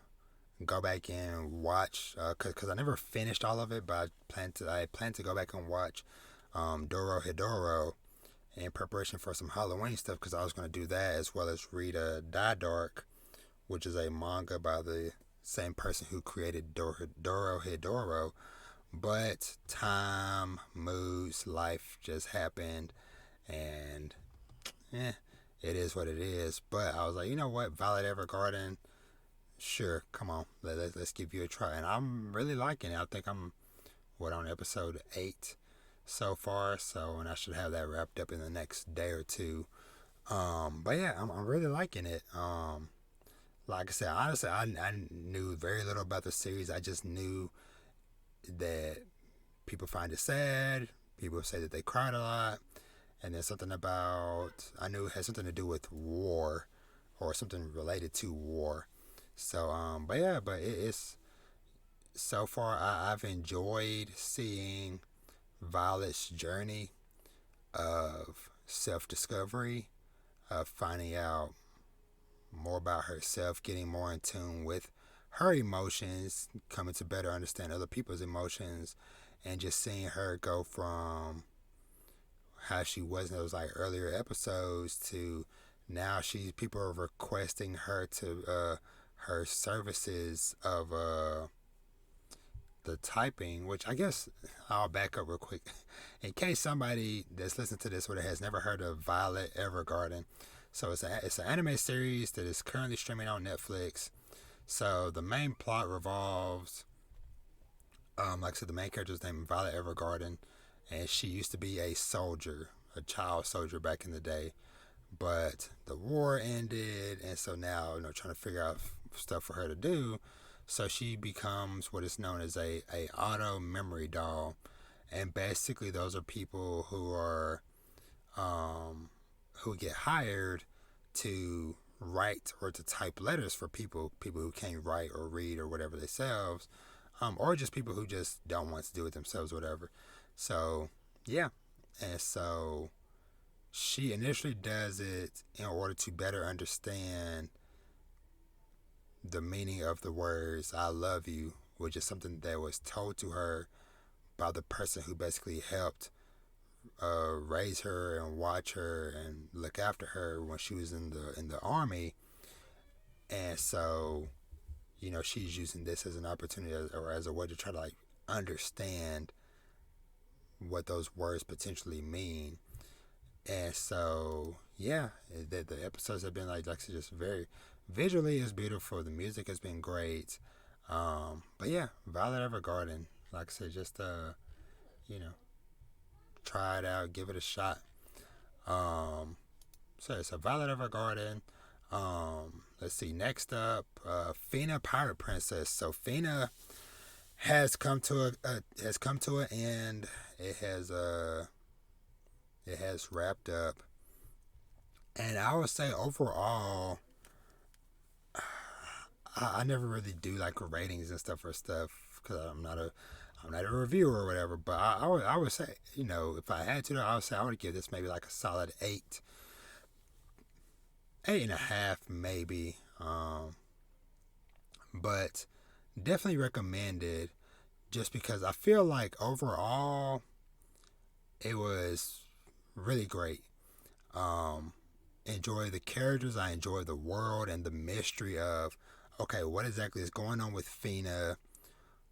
go back and watch, because I never finished all of it, but I plan to go back and watch Doro Hidoro in preparation for some Halloween stuff, because I was going to do that as well as read Die Dark, which is a manga by the same person who created Doro Hidoro. But time, moods, life just happened, and it is what it is. But I was like, you know what, Violet Evergarden, sure, come on, let's give you a try. And I'm really liking it. I think I'm on episode 8 so far, and I should have that wrapped up in the next day or two. But yeah, I'm really liking it. Like I said, honestly, I knew very little about the series. I just knew that people find it sad. People say that they cried a lot, and then something about, I knew it had something to do with war or something related to war. So but yeah, but it's so far I've enjoyed seeing Violet's journey of self-discovery, of finding out more about herself, getting more in tune with her emotions, coming to better understand other people's emotions, and just seeing her go from how she was in those like earlier episodes to now people are requesting her to her services of the typing, which I guess I'll back up real quick in case somebody that's listening to this or has never heard of Violet Evergarden. So it's an anime series that is currently streaming on Netflix. So the main plot revolves, like I said, the main character's name is Violet Evergarden, and she used to be a soldier, a child soldier back in the day. But the war ended, and so now trying to figure out stuff for her to do. So she becomes what is known as a auto memory doll, and basically those are people who are who get hired to write or to type letters for people who can't write or read or whatever themselves, or just people who just don't want to do it themselves, whatever. So yeah, and so she initially does it in order to better understand the meaning of the words "I love you," which is something that was told to her by the person who basically helped raise her and watch her and look after her when she was in the army. And so, she's using this as an opportunity or as a way to try to like understand what those words potentially mean. And so, yeah, the episodes have been like just very visually is beautiful. The music has been great. But yeah, Violet Evergarden, like I said, just you know, try it out, give it a shot. So it's a Violet Evergarden. Let's see. Next up, Fena Pirate Princess. So Fena has come to an end. It has wrapped up, and I would say overall, I never really do like ratings and stuff for stuff because I'm not a reviewer or whatever. But I would say, if I had to, I would say I would give this maybe like a solid 8.5 maybe. But definitely recommended just because I feel like overall it was really great. Enjoy the characters. I enjoy the world and the mystery of, okay, what exactly is going on with Fena?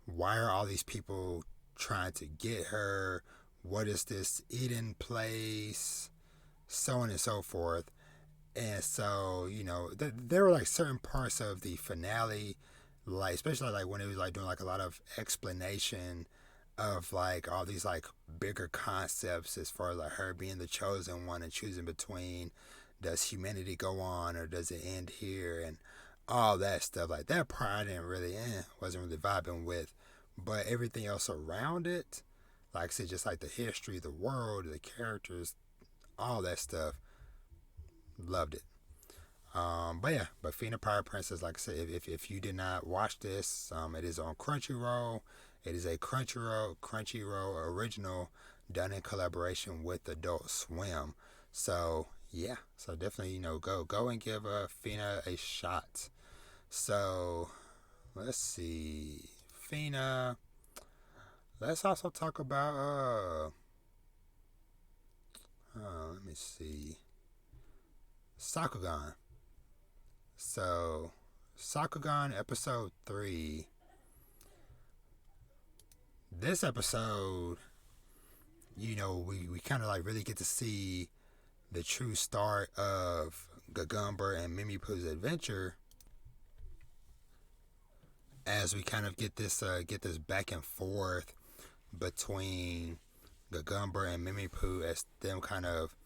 Why are all these people trying to get her? What is this Eden place? So on and so forth. And so, there were like certain parts of the finale, like especially like when it was like doing like a lot of explanation of like all these like bigger concepts as far as like her being the chosen one and choosing between does humanity go on or does it end here and all that stuff. Like that part I didn't really wasn't really vibing with. But everything else around it, like I said, just like the history, the world, the characters, all that stuff, loved it. But Fena Pirate Princess, like I said, if you did not watch this, it is on Crunchyroll. It is a Crunchyroll original done in collaboration with Adult Swim. So yeah, so definitely go and give Fena a shot. So let's see, Fena. Let's also talk about let me see, Sakugan. So Sakugan episode 3. This episode, we kind of like really get to see the true start of Gagumber and Mimipoo's adventure as we kind of get this back and forth between Gagumber and Mimipoo as them kind of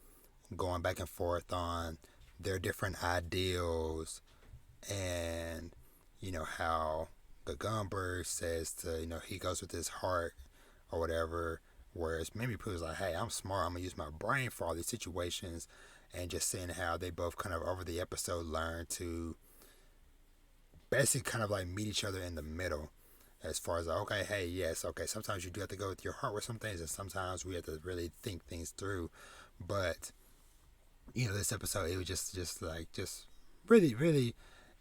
going back and forth on their different ideals and how Gagumber says to he goes with his heart or whatever, Whereas Mimi Pooh is like, hey, I'm smart. I'm gonna use my brain for all these situations, and just seeing how they both kind of over the episode learn to basically kind of like meet each other in the middle. As far as like, okay, hey, yes, okay. Sometimes you do have to go with your heart with some things, and sometimes we have to really think things through. But this episode it was just really really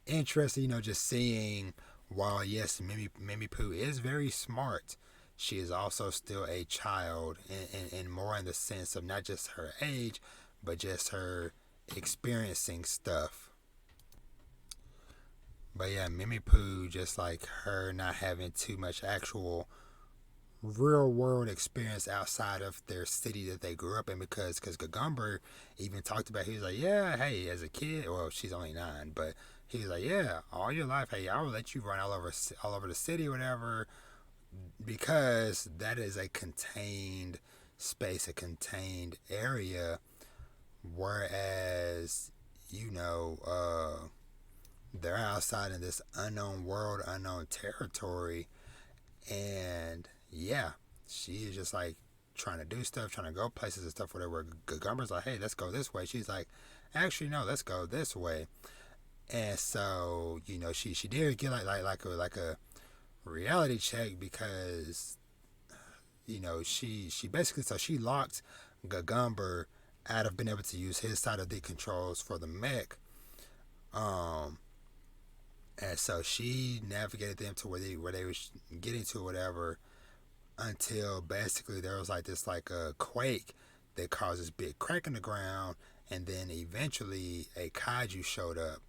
interesting. Just seeing while yes, Mimi Pooh is very smart, she is also still a child, and more in the sense of not just her age, but just her experiencing stuff. But yeah, Mimi Pooh, just like her not having too much actual real world experience outside of their city that they grew up in, because Gagumber even talked about, he was like, yeah, hey, as a kid, well, she's only 9, but he was like, yeah, all your life, hey, I will let you run all over the city, whatever, because that is a contained space, a contained area, whereas they're outside in this unknown world, unknown territory, and yeah, she is just like trying to do stuff, trying to go places and stuff, whatever. Gagumber's like, hey, let's go this way. She's like, actually, no, let's go this way. And so, she did get like a reality check, because she basically, so she locked Gagumber out of being able to use his side of the controls for the mech. And so she navigated them to where they was getting to, whatever, until basically there was like this like a quake that caused this big crack in the ground, and then eventually a kaiju showed up.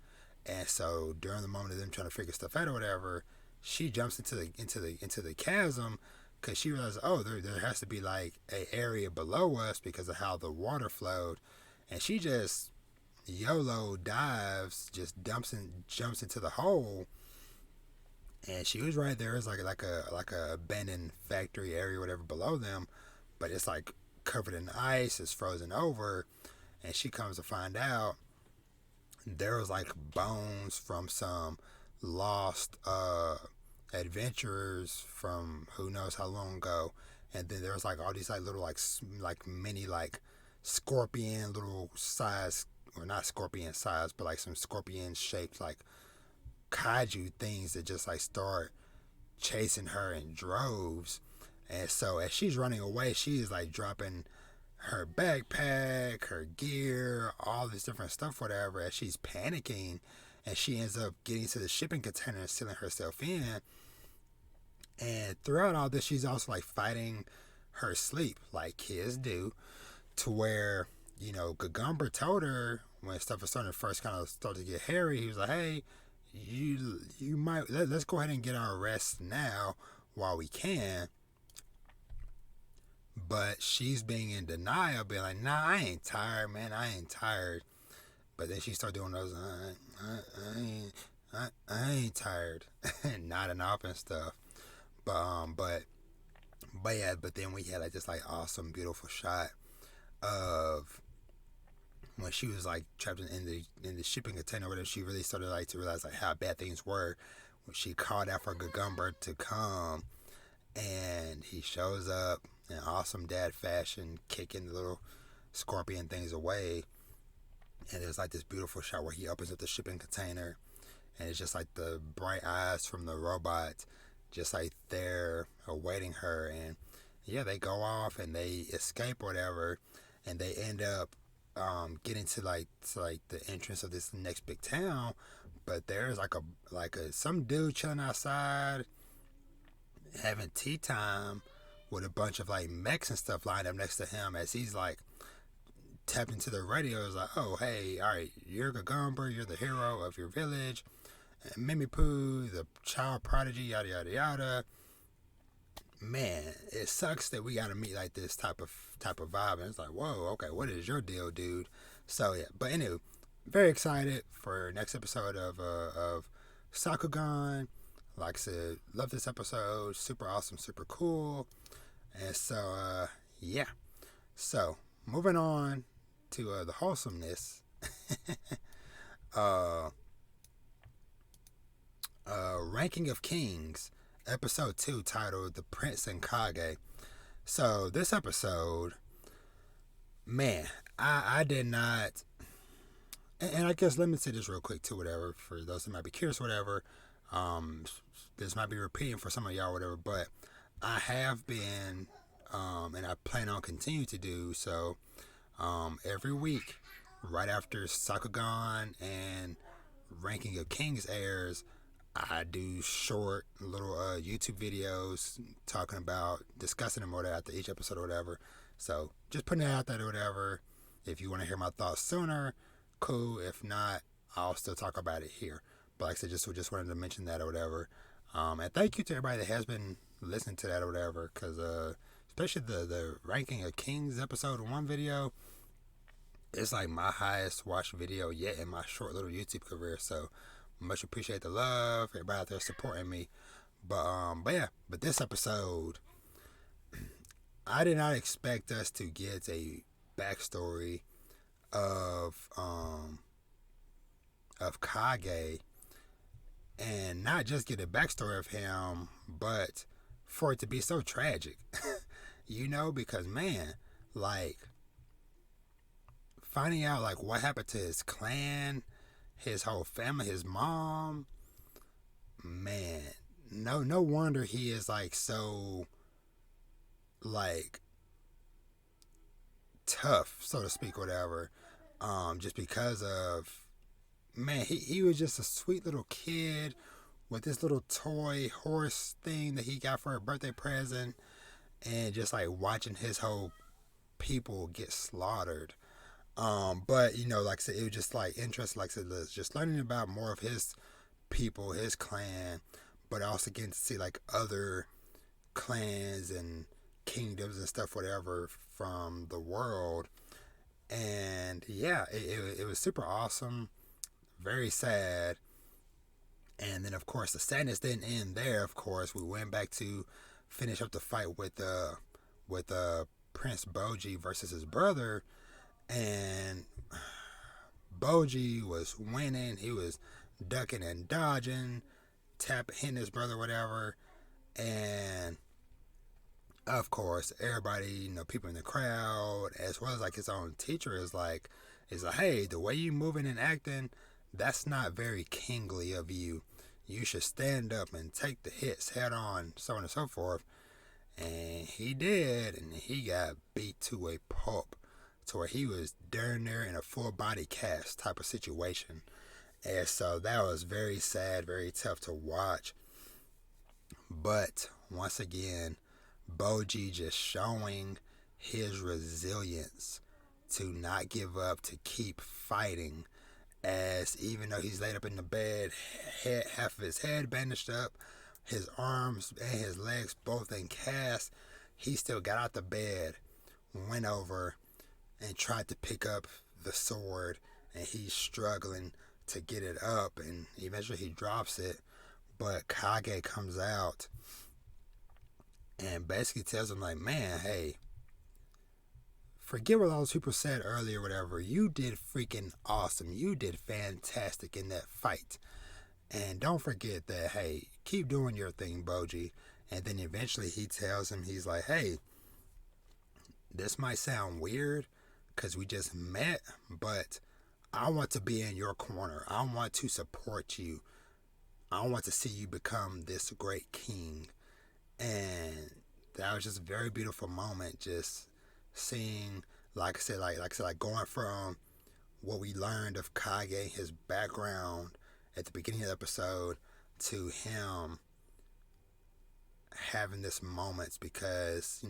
And so during the moment of them trying to figure stuff out or whatever, she jumps into the chasm, because she realizes, oh, there has to be like a area below us because of how the water flowed, and she just YOLO dives, just jumps into the hole, and she was right there. It's like a abandoned factory area, whatever, below them, but it's like covered in ice, it's frozen over, and she comes to find out there was like bones from some lost adventurers from who knows how long ago, and then there was like all these like little like mini like scorpion little size, or not scorpion size, but like some scorpion shaped like kaiju things that just like start chasing her in droves. And so as she's running away, she's like dropping her backpack, her gear, all this different stuff, whatever, as she's panicking, and she ends up getting to the shipping container and sealing herself in. And throughout all this, she's also like fighting her sleep, like kids do, to where Gagumber told her when stuff was starting to first kind of start to get hairy, he was like, hey, you might let's go ahead and get our rest now while we can. But she's being in denial, being like, nah, I ain't tired, man, I ain't tired. But then she started doing those, I ain't tired, nodding off and stuff. But yeah, but then we had like this like awesome, beautiful shot of when she was like trapped in the shipping container, where she really started like to realize like how bad things were. When she called out for Gagumber to come, and he shows up in awesome dad fashion, kicking the little scorpion things away. And there's like this beautiful shot where he opens up the shipping container, and it's just like the bright eyes from the robot, just like there awaiting her. And yeah, they go off and they escape or whatever, and they end up getting to the entrance of this next big town. But there's like a some dude chilling outside having tea time with a bunch of like mechs and stuff lined up next to him, as he's like tapped into the radio. Is like, oh hey, all right, you're Gagumber, you're the hero of your village, and Mimi Pooh, the child prodigy, yada yada yada. Man, it sucks that we gotta meet like this type of vibe, and it's like, whoa, okay, what is your deal, dude? So yeah, but anyway, very excited for next episode of Sakugan. Like I said, love this episode, super awesome, super cool. And so yeah, so moving on to the wholesomeness. Ranking of Kings, episode 2, titled The Prince and Kage. So this episode, man, I did not, and I guess let me say this real quick too, whatever, for those that might be curious, whatever. Um, this might be repeating for some of y'all, whatever, but I have been, and I plan on continuing to do so, every week, right after Sakugan and Ranking of Kings airs, I do short little YouTube videos talking about discussing them or whatever after each episode or whatever. So just putting it out there or whatever. If you want to hear my thoughts sooner, cool. If not, I'll still talk about it here. But like I said, just wanted to mention that or whatever. And thank you to everybody that has been listening to that or whatever, because especially the Ranking of Kings episode 1 video, it's like my highest watched video yet in my short little YouTube career. So much appreciate the love, everybody out there supporting me. But yeah, but this episode, I did not expect us to get a backstory of Kage, and not just get a backstory of him, but for it to be so tragic. Because man, like finding out like what happened to his clan, his whole family, his mom, man, no wonder he is like so like tough, so to speak, whatever. Just because of, man, he was just a sweet little kid with this little toy horse thing that he got for a birthday present, and just like watching his whole people get slaughtered. But like I said, it was just like interesting, like I said, just learning about more of his people, his clan, but also getting to see like other clans and kingdoms and stuff, whatever, from the world. And yeah, it was super awesome, very sad. And then of course the sadness didn't end there. Of course, we went back to finish up the fight with Prince Boji versus his brother, and Boji was winning. He was ducking and dodging, hitting his brother, whatever. And of course, everybody, people in the crowd, as well as like his own teacher, is like, hey, the way you moving and acting, that's not very kingly of you. You should stand up and take the hits head on, so on and so forth. And he did, and he got beat to a pulp, to where he was darn near in a full body cast type of situation. And so that was very sad, very tough to watch. But once again, Boji just showing his resilience to not give up, to keep fighting, as even though he's laid up in the bed, half of his head bandaged up, his arms and his legs both in cast, he still got out the bed, went over, and tried to pick up the sword, and he's struggling to get it up, and eventually he drops it. But Kage comes out and basically tells him like, man, hey, forget what all those people said earlier, whatever. You did freaking awesome. You did fantastic in that fight. And don't forget that, hey, keep doing your thing, Boji. And then eventually he tells him, he's like, hey, this might sound weird because we just met, but I want to be in your corner. I want to support you. I want to see you become this great king. And that was just a very beautiful moment, just seeing, like I said, like going from what we learned of Kage, his background at the beginning of the episode, to him having this moments, because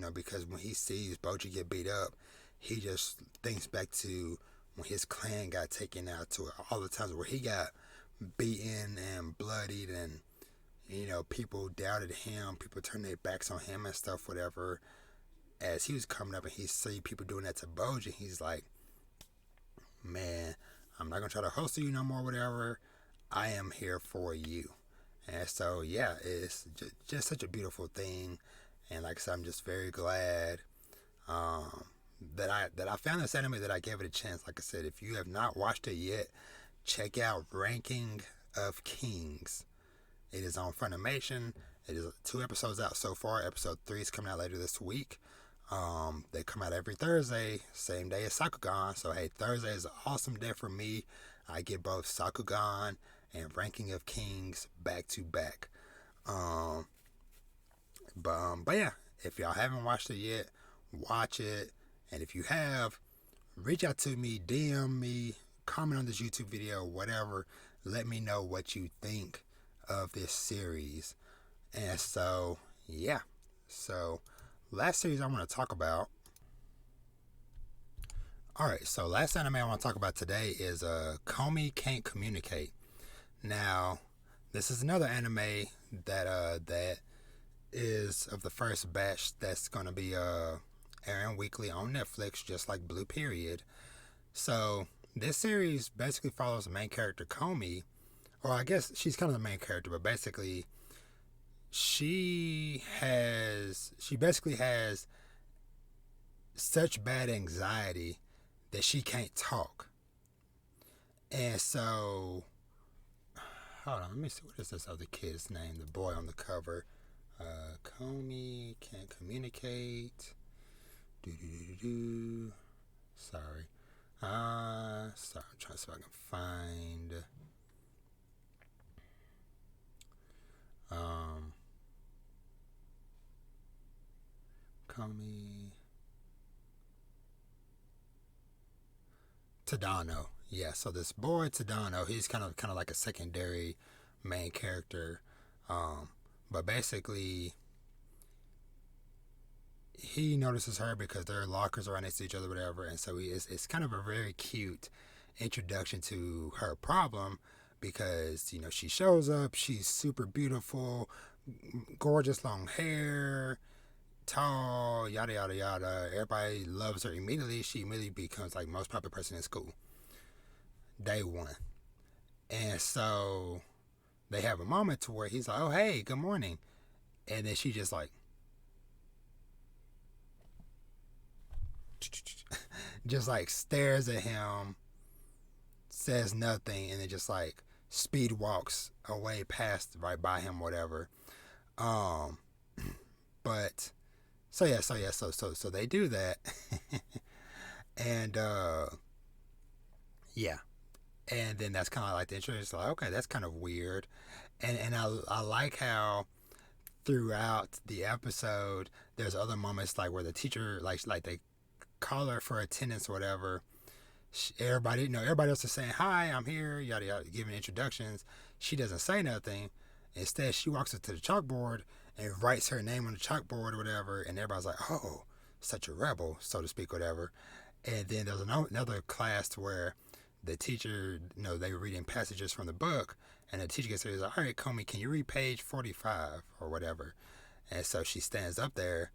when he sees Boji get beat up, he just thinks back to when his clan got taken out, to all the times where he got beaten and bloodied, and people doubted him, people turned their backs on him and stuff, whatever. As he was coming up and he see people doing that to Boji, he's like, man, I'm not gonna try to hustle you no more, whatever. I am here for you. And so yeah, it's just such a beautiful thing. And like I said, I'm just very glad that I found this anime, that I gave it a chance. Like I said, if you have not watched it yet, check out Ranking of Kings. It is on Funimation. It is 2 episodes out so far. Episode 3 is coming out later this week. They come out every Thursday, same day as Sakugan. So hey, Thursday is an awesome day for me. I get both Sakugan and Ranking of Kings back to back. Um, but yeah, if y'all haven't watched it yet, watch it. And if you have, reach out to me, DM me, comment on this YouTube video, whatever. Let me know what you think of this series. And so, yeah. So, last series I want to talk about. Alright, so last anime I want to talk about today is Komi Cant Communicate. Now, this is another anime that is of the first batch that's going to be airing weekly on Netflix, just like Blue Period. So, this series basically follows the main character Komi, or I guess she's kind of the main character, but basically she basically has such bad anxiety that she can't talk. And so, hold on, let me see, what is this other kid's name, the boy on the cover? Komi Cant Communicate. Sorry. I'm trying to see if I can find. Komi Tadano. Yeah, so this boy Tadano, he's kind of like a secondary main character. But basically he notices her because their lockers are right next to each other, whatever, and so it's kind of a very cute introduction to her problem because, you know, she shows up, she's super beautiful, gorgeous long hair, tall, yada yada yada. Everybody loves her immediately. She immediately becomes like most popular person in school. Day one. And so they have a moment to where he's like, oh hey, good morning. And then she just like stares at him, says nothing, and then just like speed walks away past right by him, whatever. But so they do that. And yeah. And then that's kind of like the intro. It's like, okay, that's kind of weird. And I like how throughout the episode there's other moments like where the teacher like they call her for attendance or whatever. Everybody else is saying hi, I'm here, yada yada, giving introductions. She doesn't say nothing. Instead, she walks up to the chalkboard and writes her name on the chalkboard or whatever, and everybody's like, oh, such a rebel, so to speak, whatever. And then there's another class where the teacher, you know, they were reading passages from the book, and the teacher gets there, he's like, all right, Komi, can you read page 45 or whatever? And so she stands up there,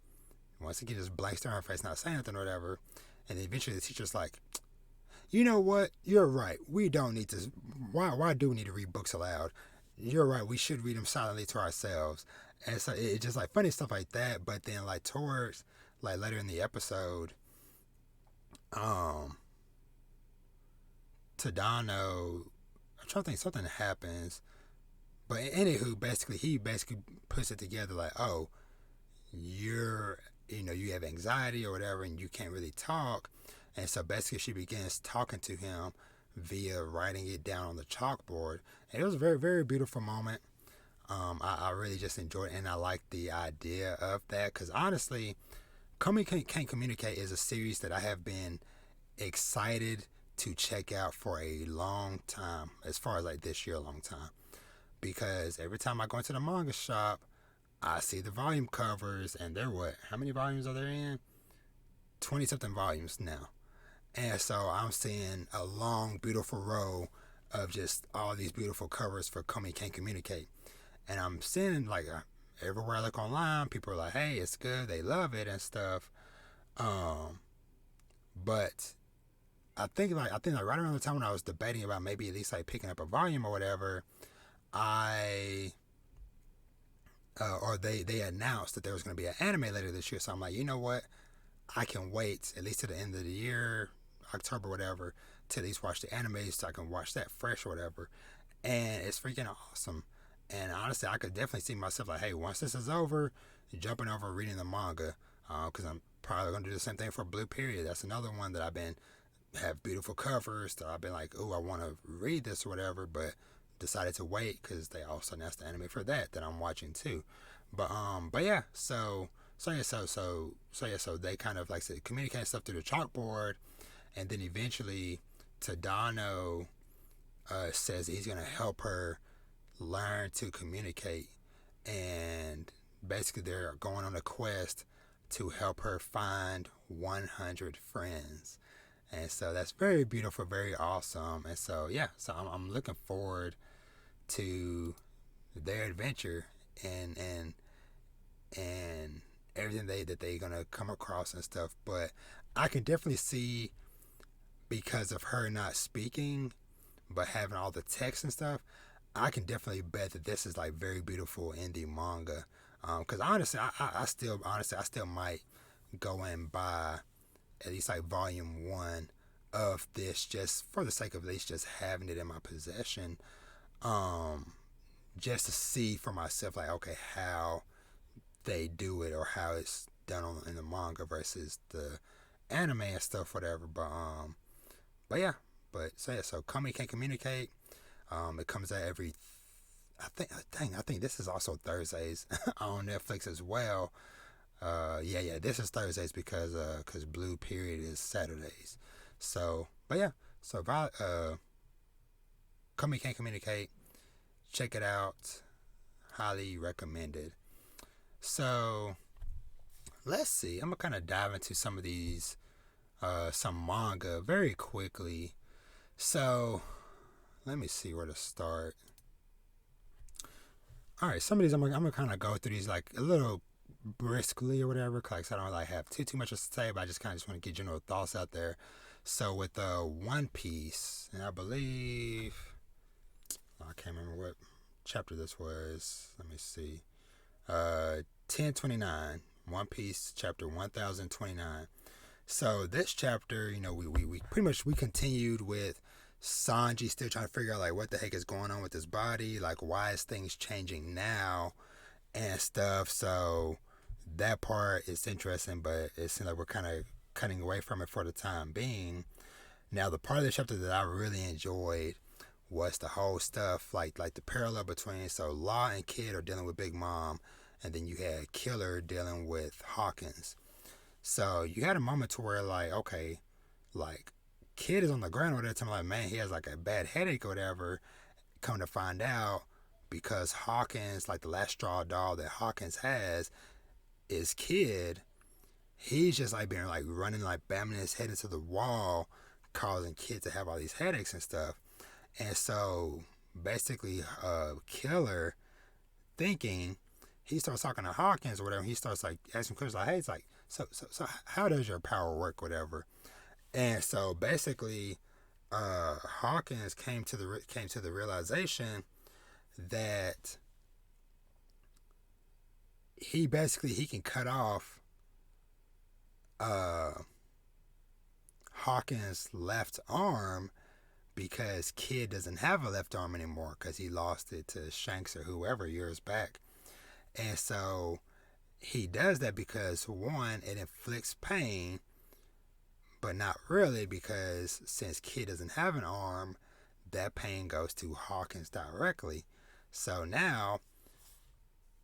once again, just blanks down her face, not saying nothing or whatever. And then eventually the teacher's like, you know what? You're right. We don't need to. Why do we need to read books aloud? You're right. We should read them silently to ourselves. And so it's just like funny stuff like that. But then like towards like later in the episode, Tadano, I'm trying to think, something happens. But anywho, he basically puts it together like, oh, you have anxiety or whatever, and you can't really talk. And so basically she begins talking to him via writing it down on the chalkboard. And it was a very, very beautiful moment. I really just enjoyed it, and I like the idea of that because honestly, Komi Cant Communicate is a series that I have been excited to check out for a long time, as far as like this year, a long time. Because every time I go into the manga shop, I see the volume covers, and they're what? How many volumes are there in? 20 something volumes now. And so I'm seeing a long, beautiful row of just all these beautiful covers for Komi Cant Communicate. And I'm seeing like everywhere I look online, people are like, hey, it's good, they love it and stuff. But I think like right around the time when I was debating about maybe at least like picking up a volume or whatever, they announced that there was going to be an anime later this year. So I'm like, you know what? I can wait at least to the end of the year, October, whatever, to at least watch the anime so I can watch that fresh or whatever. And it's freaking awesome. And honestly, I could definitely see myself like, hey, once this is over, jumping over reading the manga. because I'm probably gonna do the same thing for Blue Period. That's another one that I've been have beautiful covers that I've been like, oh, I want to read this or whatever, but decided to wait because they also announced the anime for that I'm watching too. But yeah, so they kind of like said communicate stuff through the chalkboard, and then eventually Tadano says he's gonna help her learn to communicate, and basically they're going on a quest to help her find 100 friends. And so that's very beautiful, very awesome. And so yeah, so I'm looking forward to their adventure and everything that they're gonna come across and stuff. But I can definitely see, because of her not speaking but having all the text and stuff, I can definitely bet that this is like very beautiful in the manga. Because honestly, I still might go and buy at least like volume one of this just for the sake of at least just having it in my possession, um, just to see for myself like, okay, how they do it or how it's done in the manga versus the anime and stuff, whatever. But yeah, so Komi Cant Communicate. It comes out every. I think this is also Thursdays on Netflix as well. Yeah, this is Thursdays because Blue Period is Saturdays. So, but yeah, so Komi Cant Communicate. Check it out. Highly recommended. So, let's see. I'm gonna kind of dive into some of these, some manga very quickly. So, let me see where to start. All right, some of these I'm gonna kind of go through these like a little briskly or whatever, cause I don't like have too much to say, but I just kind of just want to get general thoughts out there. So with One Piece, and I believe I can't remember what chapter this was. Let me see. 1029, One Piece chapter 1029. So this chapter, we pretty much we continued with Sanji still trying to figure out like what the heck is going on with his body, like why is things changing now and stuff. So that part is interesting, but it seems like we're kind of cutting away from it for the time being. Now the part of the chapter that I really enjoyed was the whole stuff like the parallel between, so Law and Kid are dealing with Big Mom, and then you had Killer dealing with Hawkins. So you had a moment to where like, okay, like Kid is on the ground with it, I'm like, man, he has like a bad headache or whatever. Come to find out, because Hawkins, like the last straw doll that Hawkins has is Kid, he's just like being like running, like bamming his head into the wall, causing Kid to have all these headaches and stuff. And so basically, Killer thinking, he starts talking to Hawkins or whatever. He starts like asking questions like, hey, it's like, so how does your power work, whatever. And so basically, Hawkins came to the realization that he can cut off Hawkins' left arm, because Kid doesn't have a left arm anymore because he lost it to Shanks or whoever years back. And so he does that because, one, it inflicts pain, but not really, because since Kid doesn't have an arm, that pain goes to Hawkins directly. So now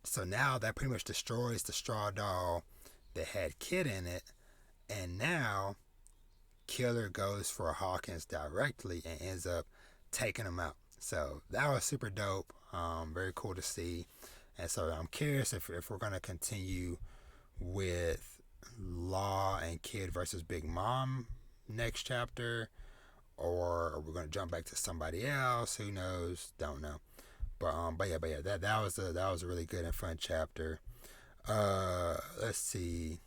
that pretty much destroys the straw doll that had Kid in it, and now Killer goes for Hawkins directly and ends up taking him out. So that was super dope. Very cool to see. And so I'm curious if we're gonna continue with Law and Kid versus Big Mom next chapter, or we're gonna jump back to somebody else. Who knows? Don't know. But yeah, that was a really good and fun chapter. Let's see.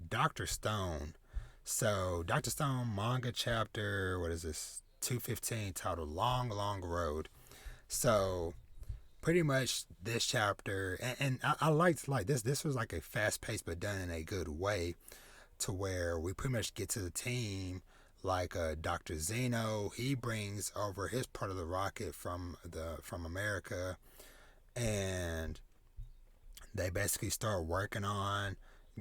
Dr. Stone. So Dr. Stone manga chapter, what is this? 215, titled Long Long Road. So pretty much this chapter, and I liked like this was like a fast pace but done in a good way, to where we pretty much get to the team like Dr. Zeno. He brings over his part of the rocket from America, and they basically start working on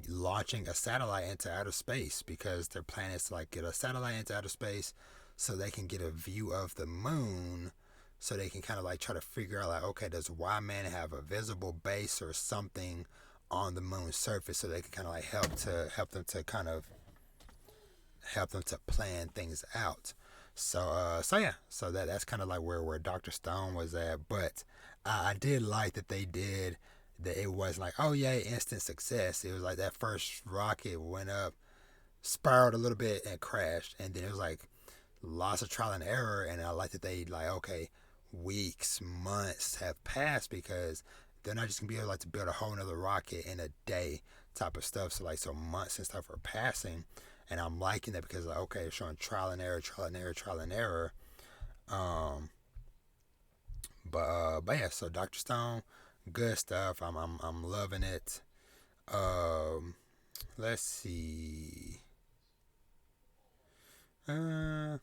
launching a satellite into outer space because their plan is to like get a satellite into outer space so they can get a view of the moon, so they can kind of like try to figure out like, okay, does Y-Man have a visible base or something on the moon's surface, so they can kind of like help them to plan things out. So yeah, so that's kind of like where Dr. Stone was at. But I did like that they did that. It was like, oh yeah, instant success. It was like that first rocket went up, spiraled a little bit and crashed, and then it was like lots of trial and error. And I like that they like, okay, weeks, months have passed because they're not just gonna be able like to build a whole nother rocket in a day type of stuff. So like, so months and stuff are passing, and I'm liking that because like, okay, it's showing trial and error, trial and error, trial and error. Um, but yeah, so Dr. Stone, good stuff. I'm loving it. Um, let's see. Uh,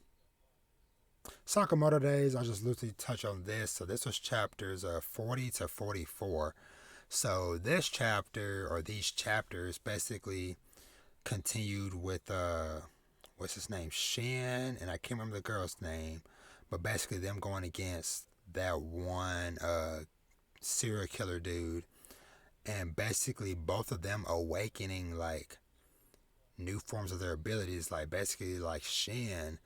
Sakamoto Days. I'll just loosely touch on this. So this was chapters 40 to 44. So this chapter or these chapters basically continued with what's his name, Shin, and I can't remember the girl's name, but basically them going against that one serial killer dude, and basically both of them awakening like new forms of their abilities. Like basically like Shin,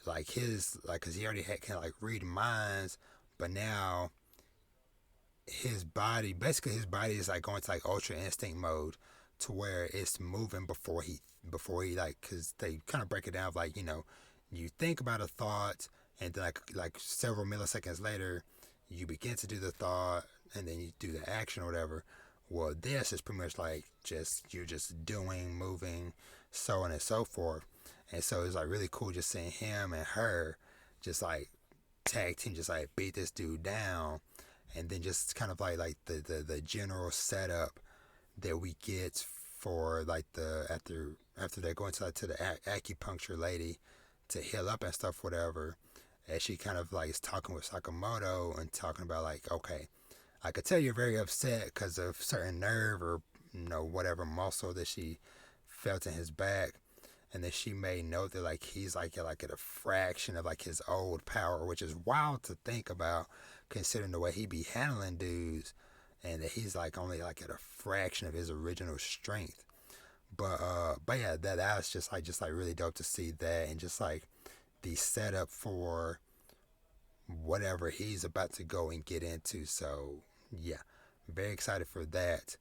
like his like, cause he already had kind of like read minds, but now his body is like going to like ultra instinct mode, to where it's moving before he like, because they kind of break it down like, you think about a thought, and then like several milliseconds later you begin to do the thought, and then you do the action or whatever. Well, this is pretty much like you're just doing, moving, so on and so forth. And so it's like really cool just seeing him and her just like tag team, just like beat this dude down. And then just kind of like the general setup that we get for like the after they're going to like to the acupuncture lady to heal up and stuff, whatever. As she kind of like is talking with Sakamoto and talking about like, okay, I could tell you're very upset because of certain nerve or whatever muscle that she felt in his back, and then she made note that like he's like at a fraction of like his old power, which is wild to think about considering the way he be handling dudes, and that he's like only like at a fraction of his original strength. But yeah, that was just like really dope to see that, and just like the setup for whatever he's about to go and get into. So yeah, very excited for that.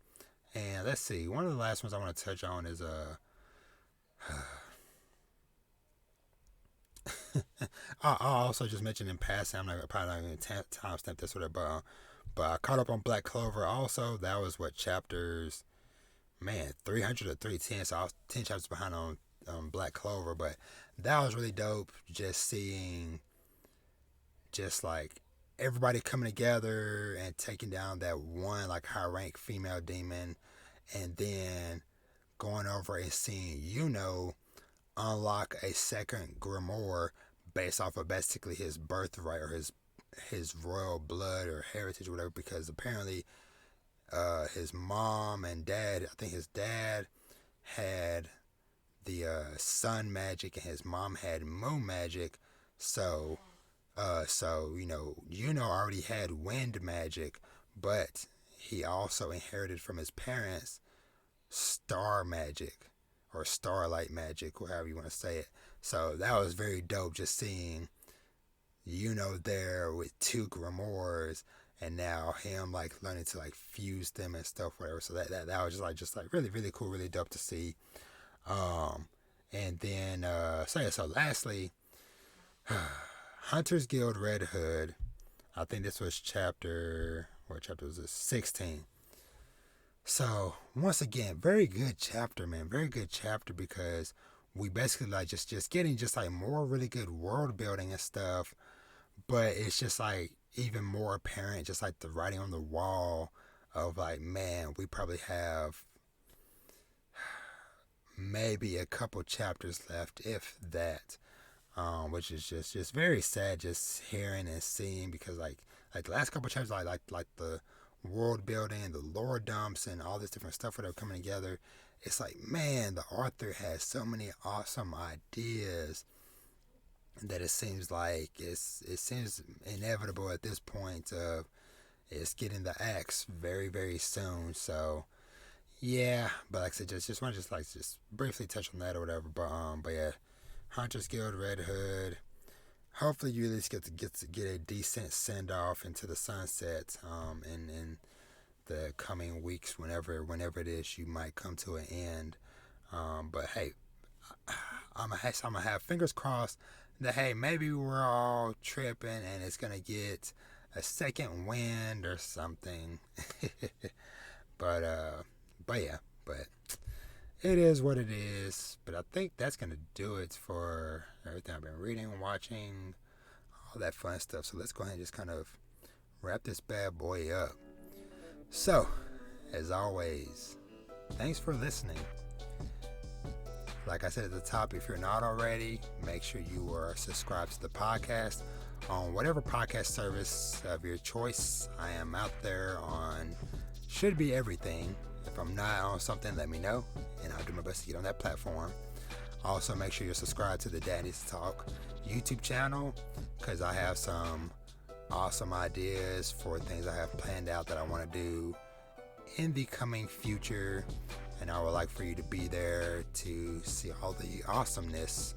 And let's see, one of the last ones I want to touch on is I'll also just mention in passing. Probably not going to timestamp this or whatever, but I caught up on Black Clover. Also, that was what chapters, man, 300 or 310. So I was 10 chapters behind on Black Clover, but that was really dope. Just seeing, just like everybody coming together and taking down that one like high rank female demon, and then going over and seeing unlock a second grimoire based off of basically his birthright or his royal blood or heritage or whatever, because apparently his mom and dad, I think his dad had the sun magic and his mom had moon magic. So already had wind magic, but he also inherited from his parents star magic or starlight magic, however you want to say it. So that was very dope, just seeing there with two grimoires, and now him like learning to like fuse them and stuff, whatever. So that was just like really really cool, really dope to see. Um, and then so lastly, Hunters Guild Red Hood. I think this was what chapter was this? 16. So once again, very good chapter, man. Very good chapter, because we basically like just getting just like more really good world building and stuff. But it's just like even more apparent, just like the writing on the wall of like, man, we probably have maybe a couple chapters left, if that. Which is just very sad, just hearing and seeing, because like the last couple chapters, like the world building, the lore dumps, and all this different stuff that are coming together. It's like, man, the author has so many awesome ideas that it seems like it seems inevitable at this point of it's getting the axe very, very soon. So yeah, but like I said, just want to just briefly touch on that or whatever. But yeah, Hunters Guild, Red Hood. Hopefully, you at least get to get a decent send off into the sunset. In the coming weeks, whenever it is you might come to an end. But hey, I'm gonna have fingers crossed that hey, maybe we're all tripping and it's gonna get a second wind or something. but yeah, but it is what it is. But I think that's gonna do it for everything I've been reading, watching, all that fun stuff. So let's go ahead and just kind of wrap this bad boy up. So, as always, thanks for listening. Like I said at the top, if you're not already, make sure you are subscribed to the podcast on whatever podcast service of your choice. I am out there on should be everything. If I'm not on something, let me know, and I'll do my best to get on that platform. Also, make sure you're subscribed to the Dad Needs to Talk YouTube channel, because I have some awesome ideas for things I have planned out that I want to do in the coming future, and I would like for you to be there to see all the awesomeness.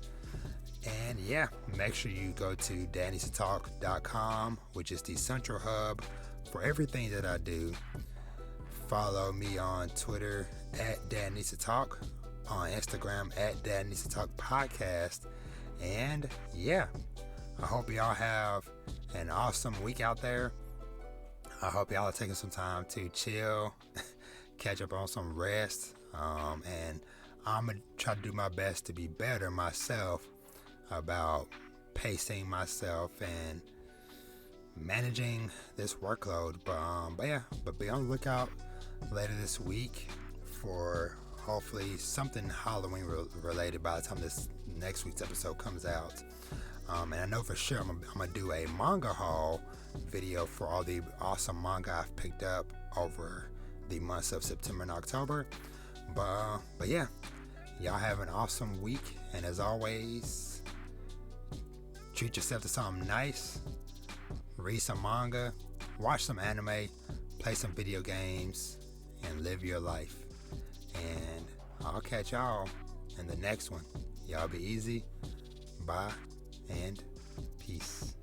And yeah, make sure you go to dadneedstotalk.com, which is the central hub for everything that I do. Follow me on Twitter at Dad Needs to Talk, on Instagram at Dad Needs to Talk Podcast. And yeah, I hope y'all have an awesome week out there. I hope y'all are taking some time to chill, catch up on some rest, and I'm going to try to do my best to be better myself about pacing myself and managing this workload. But yeah, but be on the lookout later this week for hopefully something Halloween related by the time this next week's episode comes out. And I know for sure I'm gonna do a manga haul video for all the awesome manga I've picked up over the months of September and October. But yeah, y'all have an awesome week, and as always, treat yourself to something nice. Read some manga, watch some anime, play some video games, and live your life. And I'll catch y'all in the next one. Y'all be easy. Bye and peace.